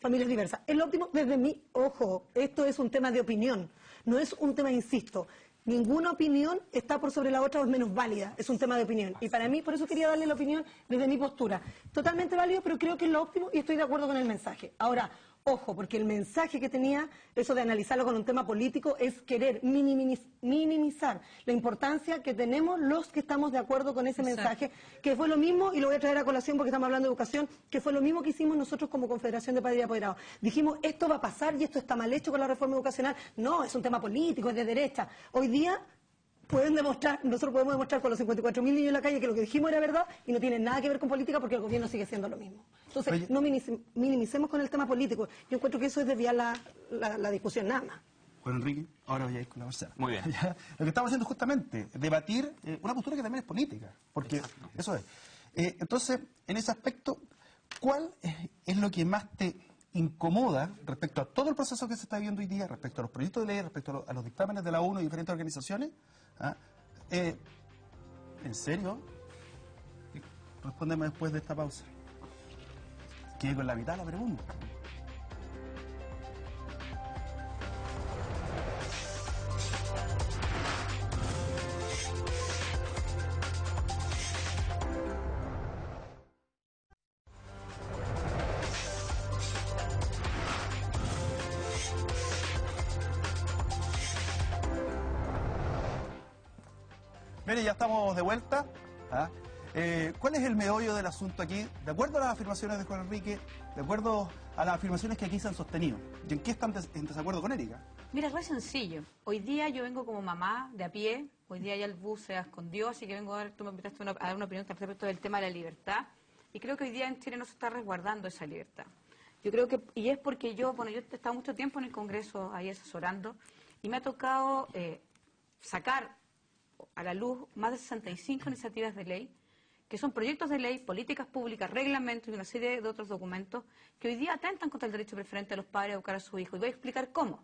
familias diversas. Es lo óptimo desde mi ojo. Esto es un tema de opinión. No es un tema, insisto. Ninguna opinión está por sobre la otra o es menos válida. Es un tema de opinión. Y para mí, por eso quería darle la opinión desde mi postura. Totalmente válido, pero creo que es lo óptimo y estoy de acuerdo con el mensaje. Ahora, ojo, porque el mensaje que tenía, eso de analizarlo con un tema político, es querer minimizar la importancia que tenemos los que estamos de acuerdo con ese mensaje, que fue lo mismo, y lo voy a traer a colación porque estamos hablando de educación, que fue lo mismo que hicimos nosotros como Confederación de Padres y Apoderados. Dijimos, esto va a pasar y esto está mal hecho con la reforma educacional. No, es un tema político, es de derecha. Hoy día pueden demostrar, nosotros podemos demostrar con los 54.000 niños en la calle que lo que dijimos era verdad y no tiene nada que ver con política porque el gobierno sigue siendo lo mismo. Entonces, Oye. no minimicemos con el tema político. Yo encuentro que eso es desviar la discusión nada más. Juan Enrique, ahora voy a ir con la Marcela. Muy bien. Ya, lo que estamos haciendo es justamente debatir una postura que también es política, porque eso es. Entonces, en ese aspecto, ¿cuál es lo que más te incomoda respecto a todo el proceso que se está viviendo hoy día, respecto a los proyectos de ley, respecto a los dictámenes de la ONU y diferentes organizaciones? ¿Ah? ¿En serio? Respóndeme después de esta pausa. Quedé con la mitad de la pregunta. Mire, ya estamos de vuelta. ¿Ah? ¿Cuál es el meollo del asunto aquí? De acuerdo a las afirmaciones de Juan Enrique, de acuerdo a las afirmaciones que aquí se han sostenido, ¿y en qué están en desacuerdo con Erika? Mira, es muy sencillo. Hoy día yo vengo como mamá de a pie, hoy día ya el bus se escondió, así que vengo a dar, tú me invitaste a dar una opinión respecto del tema de la libertad, y creo que hoy día en Chile no se está resguardando esa libertad. Yo creo que, y es porque yo he estado mucho tiempo en el Congreso ahí asesorando, y me ha tocado sacar a la luz más de 65 iniciativas de ley, que son proyectos de ley, políticas públicas, reglamentos y una serie de otros documentos que hoy día atentan contra el derecho preferente de los padres a educar a sus hijos. Y voy a explicar cómo.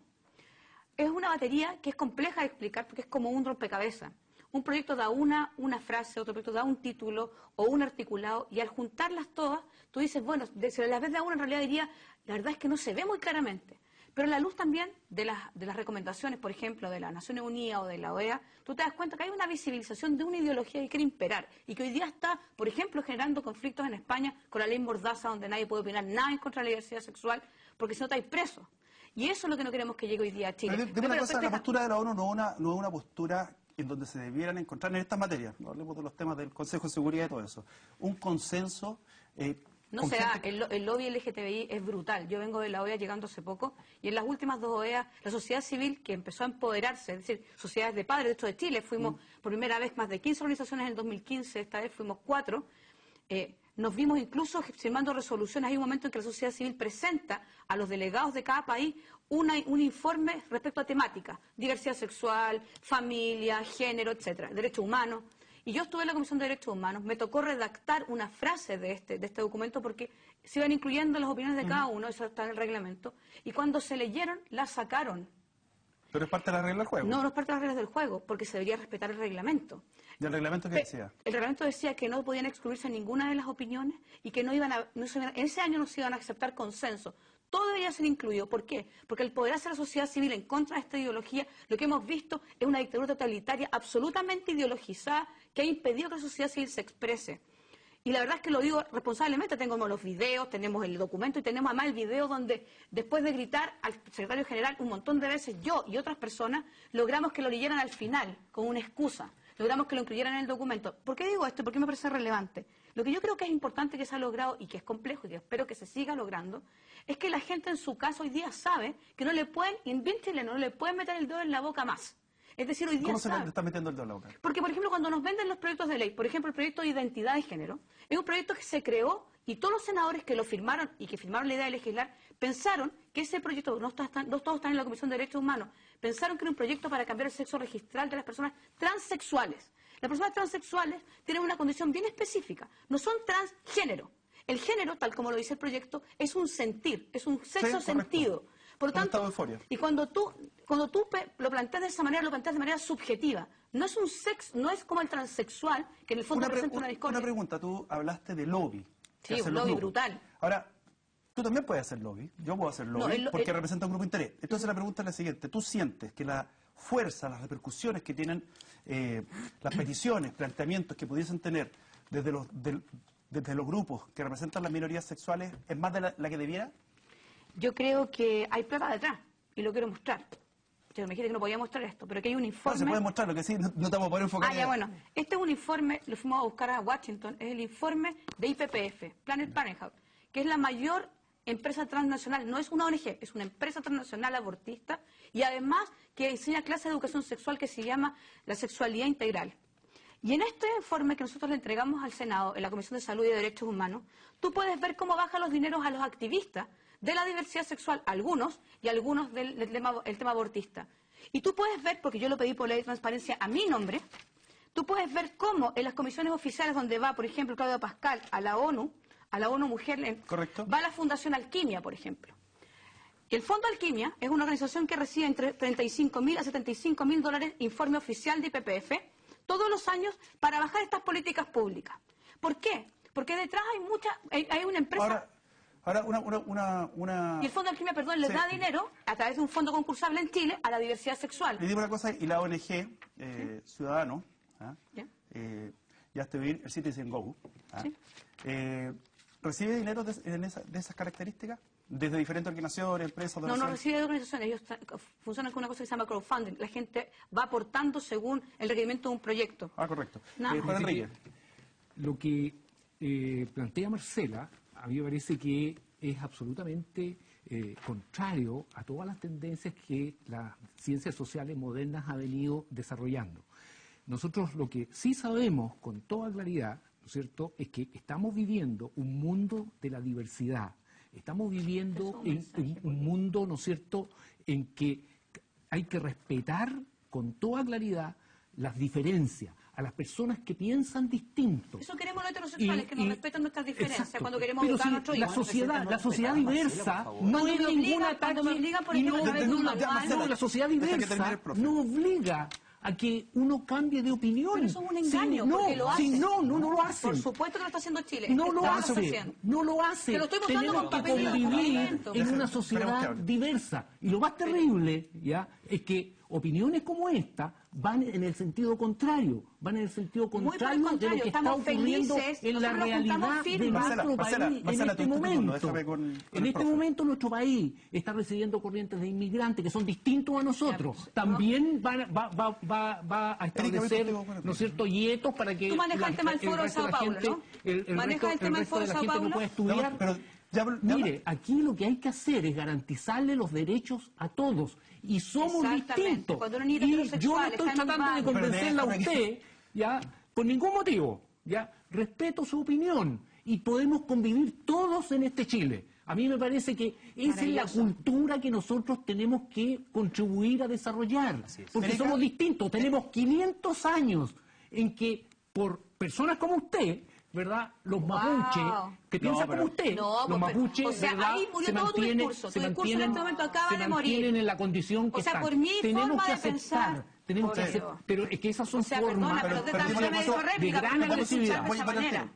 Es una batería que es compleja de explicar porque es como un rompecabezas. Un proyecto da una frase, otro proyecto da un título o un articulado, y al juntarlas todas, tú dices, bueno, si las ves de a una, en realidad diría, la verdad es que no se ve muy claramente. Pero a la luz también de las recomendaciones, por ejemplo, de las Naciones Unidas o de la OEA, tú te das cuenta que hay una visibilización de una ideología que quiere imperar y que hoy día está, por ejemplo, generando conflictos en España con la ley Mordaza, donde nadie puede opinar nada en contra de la diversidad sexual, porque si no te hay preso. Y eso es lo que no queremos que llegue hoy día a Chile. Dime una cosa, la postura de la ONU no es una postura en donde se debieran encontrar en estas materias, no hablemos de los temas del Consejo de Seguridad y todo eso, un consenso... No se da, el lobby LGTBI es brutal. Yo vengo de la OEA llegando hace poco y en las últimas dos OEA la sociedad civil que empezó a empoderarse, es decir, sociedades de padres, de hecho de Chile, fuimos por primera vez más de 15 organizaciones en el 2015, esta vez fuimos 4, nos vimos incluso firmando resoluciones. Hay un momento en que la sociedad civil presenta a los delegados de cada país un informe respecto a temáticas, diversidad sexual, familia, género, etcétera, derechos humanos. Y yo estuve en la Comisión de Derechos Humanos, me tocó redactar una frase de este documento porque se iban incluyendo las opiniones de cada uno, eso está en el reglamento, y cuando se leyeron, la sacaron. ¿Pero es parte de la regla del juego? No, no es parte de las reglas del juego, porque se debería respetar el reglamento. ¿Y el reglamento qué decía? El reglamento decía que no podían excluirse ninguna de las opiniones y que en ese año no se iban a aceptar consenso. Todo debería ser incluido. ¿Por qué? Porque el poder hacer la sociedad civil en contra de esta ideología, lo que hemos visto es una dictadura totalitaria absolutamente ideologizada que ha impedido que la sociedad civil se exprese. Y la verdad es que lo digo responsablemente, tenemos los videos, tenemos el documento y tenemos además el video donde después de gritar al secretario general un montón de veces, yo y otras personas, logramos que lo leyeran al final con una excusa. Logramos que lo incluyeran en el documento. ¿Por qué digo esto? ¿Por qué me parece relevante? Lo que yo creo que es importante que se ha logrado y que es complejo y que espero que se siga logrando es que la gente en su casa hoy día sabe que no le pueden, en bien chileno, no le pueden meter el dedo en la boca más. Es decir, hoy día ¿Cómo se le está metiendo el dedo en la boca? Porque, por ejemplo, cuando nos venden los proyectos de ley, por ejemplo, el proyecto de identidad de género, es un proyecto que se creó y todos los senadores que lo firmaron y que firmaron la idea de legislar pensaron que ese proyecto, no todos están en la Comisión de Derechos Humanos, pensaron que era un proyecto para cambiar el sexo registral de las personas transexuales. Las personas transexuales tienen una condición bien específica, no son transgénero. El género, tal como lo dice el proyecto, es un sentir, es un sexo sentido. Por lo tanto, y cuando tú lo planteas de esa manera, lo planteas de manera subjetiva. No es un sexo, no es como el transexual, que en el fondo presenta una discordia. Una pregunta, tú hablaste de lobby. Sí, un lobby brutal. Ahora, tú también puedes hacer lobby, yo puedo hacer lobby, porque representa un grupo de interés. Entonces la pregunta es la siguiente, ¿tú sientes que la fuerza, las repercusiones que tienen las peticiones, planteamientos que pudiesen tener desde los grupos que representan las minorías sexuales es más de la que debiera? Yo creo que hay pruebas detrás y lo quiero mostrar. Yo me dijiste que no podía mostrar esto, pero que hay un informe... No, se puede mostrar, lo que sí, no te vamos a poder enfocar. Ya, bueno. Este es un informe, lo fuimos a buscar a Washington, es el informe de IPPF, Planned Parenthood, que es la mayor empresa transnacional, no es una ONG, es una empresa transnacional abortista y además que enseña clase de educación sexual que se llama la sexualidad integral. Y en este informe que nosotros le entregamos al Senado, en la Comisión de Salud y de Derechos Humanos, tú puedes ver cómo bajan los dineros a los activistas de la diversidad sexual, algunos, y algunos del tema abortista. Y tú puedes ver, porque yo lo pedí por ley de transparencia a mi nombre, tú puedes ver cómo en las comisiones oficiales donde va, por ejemplo, Claudio Pascal a la ONU Mujer, correcto, va a la Fundación Alquimia, por ejemplo. Y el Fondo Alquimia es una organización que recibe entre $35.000 a $75.000 informe oficial de IPPF todos los años para bajar estas políticas públicas. ¿Por qué? Porque detrás hay una empresa... Ahora, una... Y el Fondo Alquimia, perdón, les da dinero a través de un fondo concursable en Chile a la diversidad sexual. Le digo una cosa, y la ONG Ciudadano, ya vivir el Citizen Go, ¿sí? ¿Recibe dinero de esas características? desde diferentes organizaciones, empresas, No, no donaciones? recibe de organizaciones, ellos funcionan con una cosa que se llama crowdfunding. La gente va aportando según el requerimiento de un proyecto. Ah, correcto. Nada Juan más. Enrique. Lo que plantea Marcela, a mí me parece que es absolutamente contrario a todas las tendencias que las ciencias sociales modernas han venido desarrollando. Nosotros lo que sí sabemos con toda claridad, ¿no es cierto?, es que estamos viviendo un mundo de la diversidad. Estamos viviendo en un mundo, ¿no es cierto?, en que hay que respetar con toda claridad las diferencias, a las personas que piensan distinto. Eso queremos los heterosexuales, que nos respetan nuestras diferencias Exacto. cuando queremos Pero educar a si nuestros la hijos. la sociedad diversa no Cuando es me ningún obligan, ataque cuando me obligan, por y ejemplo, a través de un manual. no, la sociedad Deja que termine diversa el profe. no obliga a que uno cambie de opinión. Pero eso es un engaño, Sí, porque lo hacen. no lo hacen. Por supuesto que lo está haciendo Chile. No lo Está hace, haciendo. no lo hace. Te lo estoy mostrando Tenemos con que papel y convivir documento. en una Esperemos que sociedad hable. diversa. Y lo más terrible, ¿ya?, es que opiniones como esta van en el sentido contrario, van en el sentido Muy por el contrario de lo contrario, que está estamos ocurriendo felices, en la nosotros juntamos realidad de firmas. nuestro Marcela, país Marcela, en este tu turno, momento. déjame con En el este profe. momento nuestro país está recibiendo corrientes de inmigrantes que son distintos a nosotros. Ya, pues, También va a establecer, ¿no es cierto?, hietos para que Tú manejas el tema del foro de resto Sao de la Paulo, gente, ¿no? el Manejas resto el tema del de foro de la Sao gente no Paulo. puede estudiar. Pero Mire, aquí lo que hay que hacer es garantizarle los derechos a todos. Y somos Exactamente. distintos. Cuando una niña Y yo no heterosexual estoy está en un tratando de baño. convencerla a Pero déjame usted, ya, por ningún motivo. Ya, respeto su opinión y podemos convivir todos en este Chile. A mí me parece que esa es la Maravilloso. cultura que nosotros tenemos que contribuir a desarrollar. Porque Erika, somos distintos. Tenemos 500 años en que por personas como usted, ¿verdad?, los mapuches, que piensan pero- como usted, No, los pero- mapuches, o sea, ¿verdad?, ahí murió se todo tu mantienen, discurso. Tu discurso en este momento acaba se de morir. mantienen en la condición que O sea, están. por mi Tenemos forma que de aceptar, pensar. tenemos que Por aceptar, Dios. pero es que esas son O sea, formas perdona, pero de pero esta dime manera una me hizo cosa, réplica, de gran porque no agresividad. escuchar de esa Voy, manera.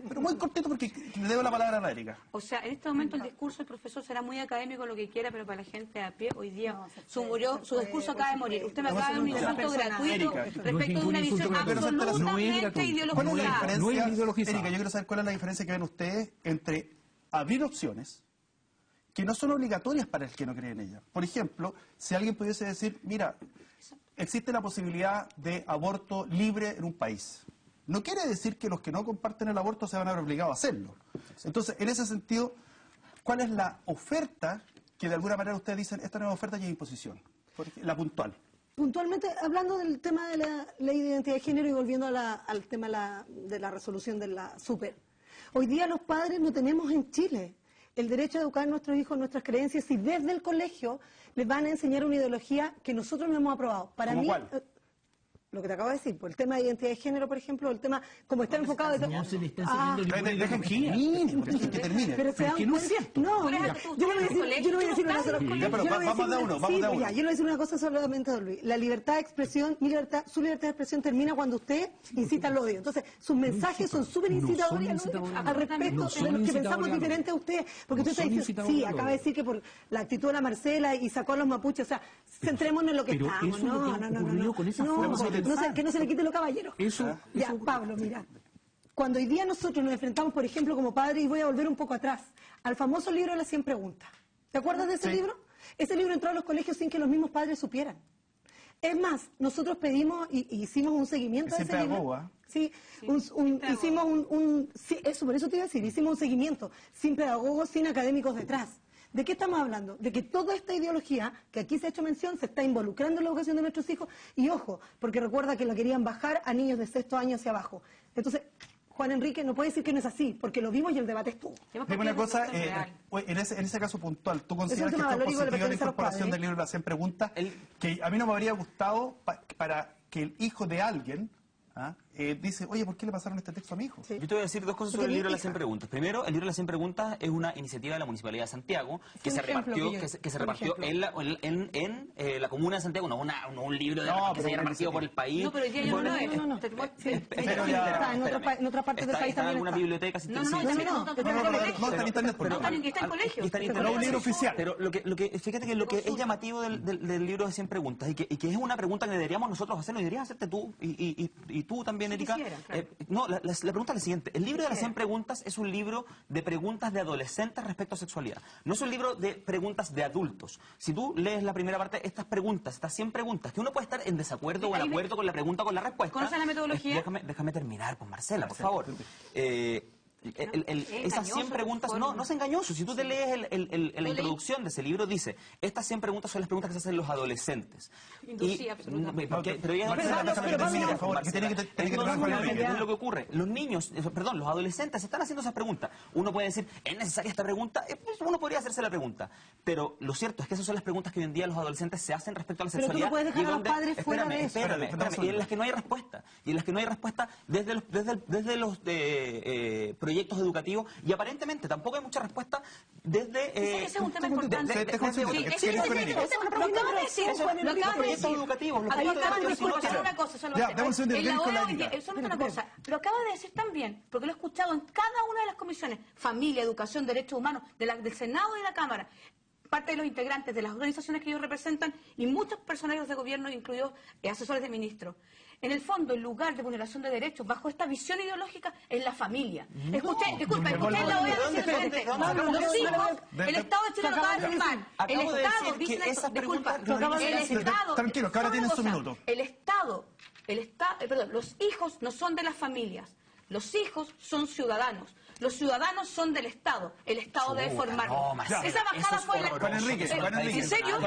pero muy cortito porque le debo la palabra a la Erika. O sea, en este momento el discurso del profesor será muy académico, lo que quiera, pero para la gente a pie, hoy día su discurso acaba de morir. Usted me Vamos a acaba de dar un hacer un insulto tema. gratuito Erika, respecto de una visión no es absolutamente gratuito. ideologizada. ¿Cuál es la No es diferencia, ideologizado. Erika, yo quiero saber cuál es la diferencia que ven ustedes entre abrir opciones que no son obligatorias para el que no cree en ellas? Por ejemplo, si alguien pudiese decir, mira, existe la posibilidad de aborto libre en un país. No quiere decir que los que no comparten el aborto se van a ver obligados a hacerlo. Entonces, en ese sentido, ¿cuál es la oferta que de alguna manera ustedes dicen, esta nueva oferta y es imposición? La puntual. Puntualmente, hablando del tema de la ley de identidad de género y volviendo al tema de la resolución de la super. Hoy día los padres no tenemos en Chile el derecho a educar a nuestros hijos, nuestras creencias, y desde el colegio les van a enseñar una ideología que nosotros no hemos aprobado. Para ¿Cómo mí, cuál? lo que te acabo de decir, por el tema de identidad de género, por ejemplo, el tema, como está enfocado... No se le está enseñando ninguna Dejen que ideología. termine, que termine. Pero se dan que no es cuenta- cierto. No, Pero mira, tú yo le voy a estás en decir, el yo le voy a colegio, decir tú una estás sola en el cosa. colegio. Ya, pero Yo le voy a vamos decir de uno, una- vamos sí, de pues uno. ya, yo le voy a decir una cosa solamente, don Luis. La libertad de expresión, su libertad de expresión termina cuando usted incita al odio. Entonces, sus mensajes son súper incitadores al respecto No son de los que incitadores pensamos al odio. diferente a usted. Porque No usted está son diciendo, incitadores sí, al acaba odio. de decir que por la actitud de la Marcela y sacó a los mapuches. O sea, centrémonos en lo que pero estamos. eso es lo que ha ocurrido con esa forma de pensar. Que no se le quite lo caballero. Ya, Eso- Pablo, mira. Cuando hoy día nosotros nos enfrentamos, por ejemplo, como padres, y voy a volver un poco atrás, al famoso libro de las 100 preguntas. ¿Te acuerdas de ese libro? Ese libro entró a los colegios sin que los mismos padres supieran. Es más, nosotros pedimos y hicimos un seguimiento de ese Siempre libro. hago, ¿ah? Sí, hicimos sí, eso, por eso te iba a decir, hicimos un seguimiento, sin pedagogos, sin académicos detrás. ¿De qué estamos hablando? De que toda esta ideología, que aquí se ha hecho mención, se está involucrando en la educación de nuestros hijos, y ojo, porque recuerda que la querían bajar a niños de sexto año hacia abajo. Entonces, Juan Enrique no puede decir que no es así, porque lo vimos y el debate estuvo. Dime una cosa, en ese caso puntual, ¿tú consideras que tema esto es valórico de la positiva la pertenencia a los incorporación padres? del libro de las 100 preguntas? Que a mí no me habría gustado para que el hijo de alguien dice, oye, ¿por qué le pasaron este texto a mi hijo? Sí. Yo te voy a decir dos cosas Porque sobre el mi libro de las hija. 100 preguntas. Primero, el libro de las 100 preguntas es una iniciativa de la Municipalidad de Santiago que un se ejemplo repartió, que yo- que se un repartió ejemplo. en la comuna de Santiago, no un libro de No, que pero se haya una repartido por el país. No, pero hoy día ya no lo es. no. Sí, Pero Sí, ya- está, en otras partes del país está en también alguna está. biblioteca. No, sí, no, sí, también sí. no, No, está en internet. No, está en colegio. Está en Pero internet. un libro oficial. Pero fíjate que lo que es llamativo del libro de 100 preguntas y que es una pregunta que deberíamos nosotros hacerlo y deberías hacerte tú y tú también, Si Erika. quisieran, claro. No, la pregunta es la siguiente. El libro de las 100 preguntas es un libro de preguntas de adolescentes respecto a sexualidad. No es un libro de preguntas de adultos. Si tú lees la primera parte, estas 100 preguntas, que uno puede estar en desacuerdo o en acuerdo con la pregunta o con la respuesta. ¿Conoces la metodología? Déjame terminar, pues, Marcela, por favor. Esas 100 engañoso, preguntas, por no, forma. no es engañoso. Si tú te lees la introducción de ese libro, dice, estas 100 preguntas son las preguntas que se hacen los adolescentes. Inducía, absolutamente. Pero ella Marcela, déjame que termine, por favor, que tiene que terminar con el ¿qué libro. es lo que ocurre? Los niños, perdón, los adolescentes están haciendo esas preguntas. Uno puede decir, ¿es necesaria esta pregunta? Pues uno podría hacerse la pregunta. Pero lo cierto es que esas son las preguntas que hoy en día los adolescentes se hacen respecto a la Pero tú sexualidad. no puedes dejar y a los donde- padres fuera de eso. espérame, y en las que no hay respuesta. Y en las que no hay respuesta desde los proyectos educativos. Y aparentemente tampoco hay mucha respuesta desde... Ese es un tema importante. Te consulto, Sí, que ese quieres es con Erika. lo acabas de decir. Eso es Lo acabas de proyectos decir. educativos, los Acabas proyectos de educativos, disculpa, si no solo una cosa, solo Ya, una cosa. dame un segundo, En la Erika, con la OEA, Erika. solamente una cosa, lo acaba de decir también, porque lo he escuchado en cada una de las comisiones, familia, educación, derechos humanos, del Senado y de la Cámara, parte de los integrantes de las organizaciones que ellos representan y muchos personajes de gobierno, incluidos asesores de ministros. En el fondo, el lugar de vulneración de derechos bajo esta visión ideológica es la familia. Disculpen, escuché la OEA decir lo siguiente. Los hijos, el Estado de Chile lo acaba de firmar. El Acabo de Estado, decir que dicen esas esto, preguntas disculpa, no el dicen- Estado... Tranquilos, que ahora solo tienen una su cosa, minuto. perdón, los hijos no son de las familias. Los hijos son ciudadanos. Los ciudadanos son del Estado. El Estado debe formarlos. no, Marcela, Esa bajada eso es fue la... Juan Enrique, Juan Enrique. ¿En serio?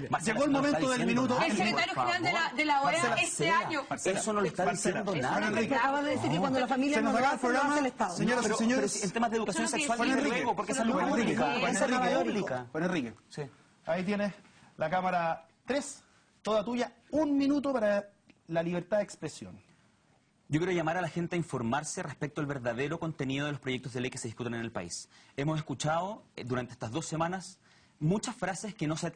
Marcela, Llegó el no momento está del diciendo minuto. nada. El secretario general de la OEA este año... Eso no lo está diciendo Marcela, nada. Porque acabas de decir que cuando la familia Se no nos lo acaba el hace, lo programa. hace el Estado. Señoras y Pero señores, en temas de educación Eso no sexual, quiere desde decir- luego, porque es Juan salud Enrique, pública. Juan Es salud Enrique, pública. Juan Enrique, Sí. ahí tienes la cámara 3, toda tuya, 1 minuto para la libertad de expresión. Yo quiero llamar a la gente a informarse respecto al verdadero contenido de los proyectos de ley que se discuten en el país. Hemos escuchado durante estas 2 semanas muchas frases que no se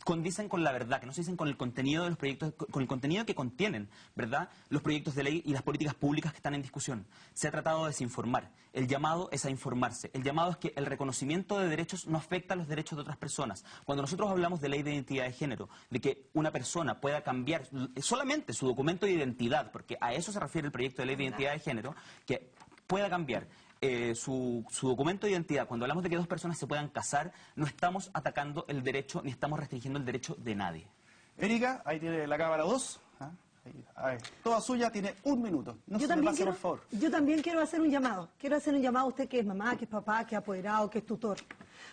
condicen con la verdad, que no se dicen con el contenido de los proyectos, con el contenido que contienen, ¿verdad?, los proyectos de ley y las políticas públicas que están en discusión. Se ha tratado de desinformar. El llamado es a informarse. El llamado es que el reconocimiento de derechos no afecta a los derechos de otras personas. Cuando nosotros hablamos de ley de identidad de género, de que una persona pueda cambiar solamente su documento de identidad, porque a eso se refiere el proyecto de ley de identidad de género, que pueda cambiar su documento de identidad, cuando hablamos de que 2 personas se puedan casar, no estamos atacando el derecho ni estamos restringiendo el derecho de nadie. Erika, ahí tiene la cámara 2. Toda suya, tiene 1 minuto. No se me pase, por favor. Yo también quiero hacer un llamado. Quiero hacer un llamado a usted que es mamá, que es papá, que es apoderado, que es tutor.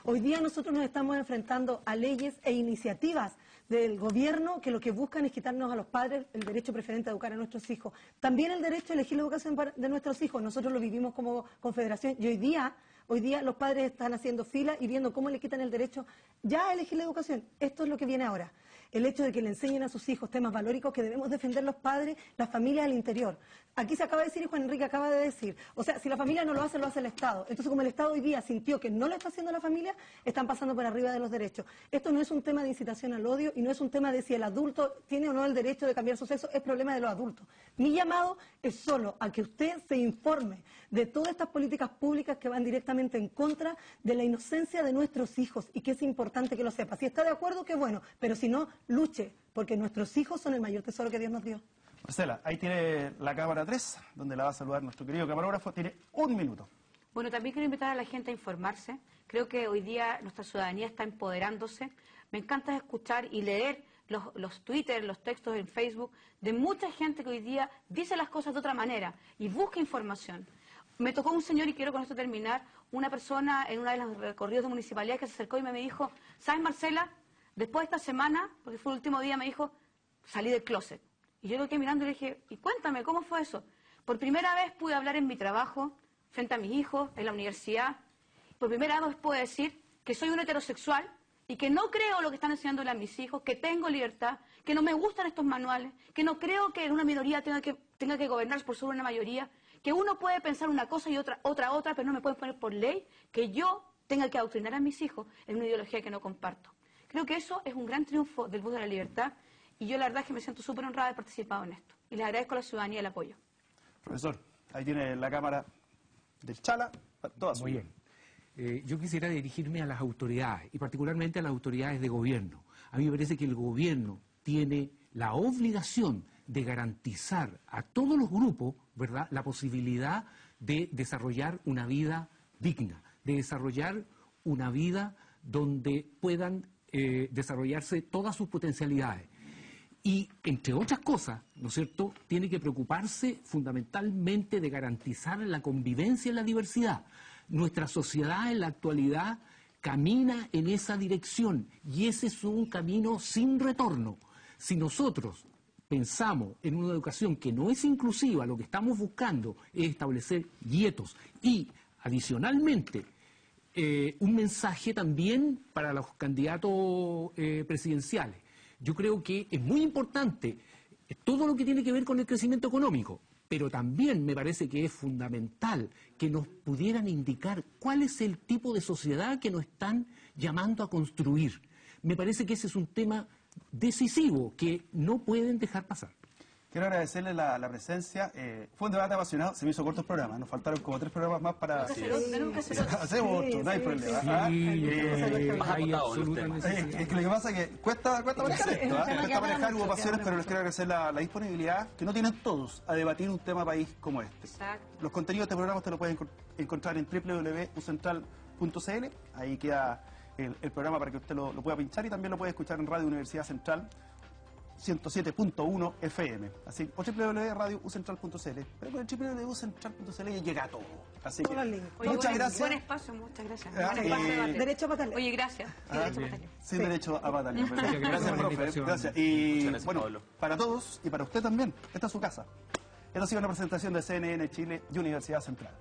Hoy día nosotros nos estamos enfrentando a leyes e iniciativas del gobierno que lo que buscan es quitarnos a los padres el derecho preferente a educar a nuestros hijos. También el derecho a elegir la educación de nuestros hijos. Nosotros lo vivimos como confederación y hoy día los padres están haciendo fila y viendo cómo le quitan el derecho ya a elegir la educación. Esto es lo que viene ahora. El hecho de que le enseñen a sus hijos temas valóricos que debemos defender los padres, las familias al interior. Aquí se acaba de decir y Juan Enrique acaba de decir, o sea, si la familia no lo hace el Estado. Entonces, como el Estado hoy día sintió que no lo está haciendo la familia, están pasando por arriba de los derechos. Esto no es un tema de incitación al odio y no es un tema de si el adulto tiene o no el derecho de cambiar su sexo, es problema de los adultos. Mi llamado es solo a que usted se informe de todas estas políticas públicas que van directamente en contra de la inocencia de nuestros hijos y que es importante que lo sepa. Si está de acuerdo, qué bueno, pero si no, luche, porque nuestros hijos son el mayor tesoro que Dios nos dio. Marcela, ahí tiene la cámara 3, donde la va a saludar nuestro querido camarógrafo. Tiene 1 minuto. Bueno, también quiero invitar a la gente a informarse. Creo que hoy día nuestra ciudadanía está empoderándose. Me encanta escuchar y leer los Twitter, los textos en Facebook de mucha gente que hoy día dice las cosas de otra manera y busca información. Me tocó un señor, y quiero con esto terminar, una persona en uno de los recorridos de municipalidad que se acercó y me dijo, ¿sabes, Marcela? Después de esta semana, porque fue el último día, me dijo, salí del closet. Y yo lo quedé mirando y le dije, y cuéntame, ¿cómo fue eso? Por primera vez pude hablar en mi trabajo, frente a mis hijos, en la universidad. Por primera vez puedo decir que soy un heterosexual y que no creo lo que están enseñándole a mis hijos, que tengo libertad, que no me gustan estos manuales, que no creo que una minoría tenga que gobernar por sobre una mayoría, que uno puede pensar una cosa y otra, pero no me pueden poner por ley que yo tenga que adoctrinar a mis hijos en una ideología que no comparto. Creo que eso es un gran triunfo del bus de la libertad y yo la verdad es que me siento súper honrada de haber participado en esto. Y les agradezco a la ciudadanía el apoyo. Profesor, ahí tiene la cámara del Chala, toda Muy suya. bien. Yo quisiera dirigirme a las autoridades, y particularmente a las autoridades de gobierno. A mí me parece que el gobierno tiene la obligación de garantizar a todos los grupos, ¿verdad?, la posibilidad de desarrollar una vida digna, de desarrollar una vida donde puedan desarrollarse todas sus potencialidades. Y, entre otras cosas, ¿no es cierto?, tiene que preocuparse fundamentalmente de garantizar la convivencia en la diversidad. Nuestra sociedad en la actualidad camina en esa dirección y ese es un camino sin retorno. Si nosotros pensamos en una educación que no es inclusiva, lo que estamos buscando es establecer guetos y, adicionalmente, un mensaje también para los candidatos presidenciales. Yo creo que es muy importante todo lo que tiene que ver con el crecimiento económico, pero también me parece que es fundamental que nos pudieran indicar cuál es el tipo de sociedad que nos están llamando a construir. Me parece que ese es un tema decisivo que no pueden dejar pasar. Quiero agradecerle la presencia. Fue un debate apasionado, se me hizo corto el programa, nos faltaron como 3 programas más para... Hacemos otro, no hay problema. Hay absoluta necesidad. Es que lo que pasa es que cuesta manejar esto, cuesta manejar, hubo pasiones, pero les quiero agradecer la disponibilidad que no tienen todos a debatir un tema país como este. Exacto. Los contenidos de este programa te lo pueden encontrar en www.ucentral.cl, ahí queda el programa para que usted lo pueda pinchar y también lo puede escuchar en Radio Universidad Central 107.1 FM, así, o www.radioucentral.cl, pero con el www.ucentral.cl llega todo. Así que, muchas gracias. Buen espacio, muchas gracias. Buen espacio de debate. Derecho a patalear. Oye, gracias. Sí, derecho a patalear. Sin derecho a patalear. Gracias, profe. Gracias. Y bueno, para todos y para usted también, esta es su casa. Esta ha sido una presentación de CNN Chile y Universidad Central.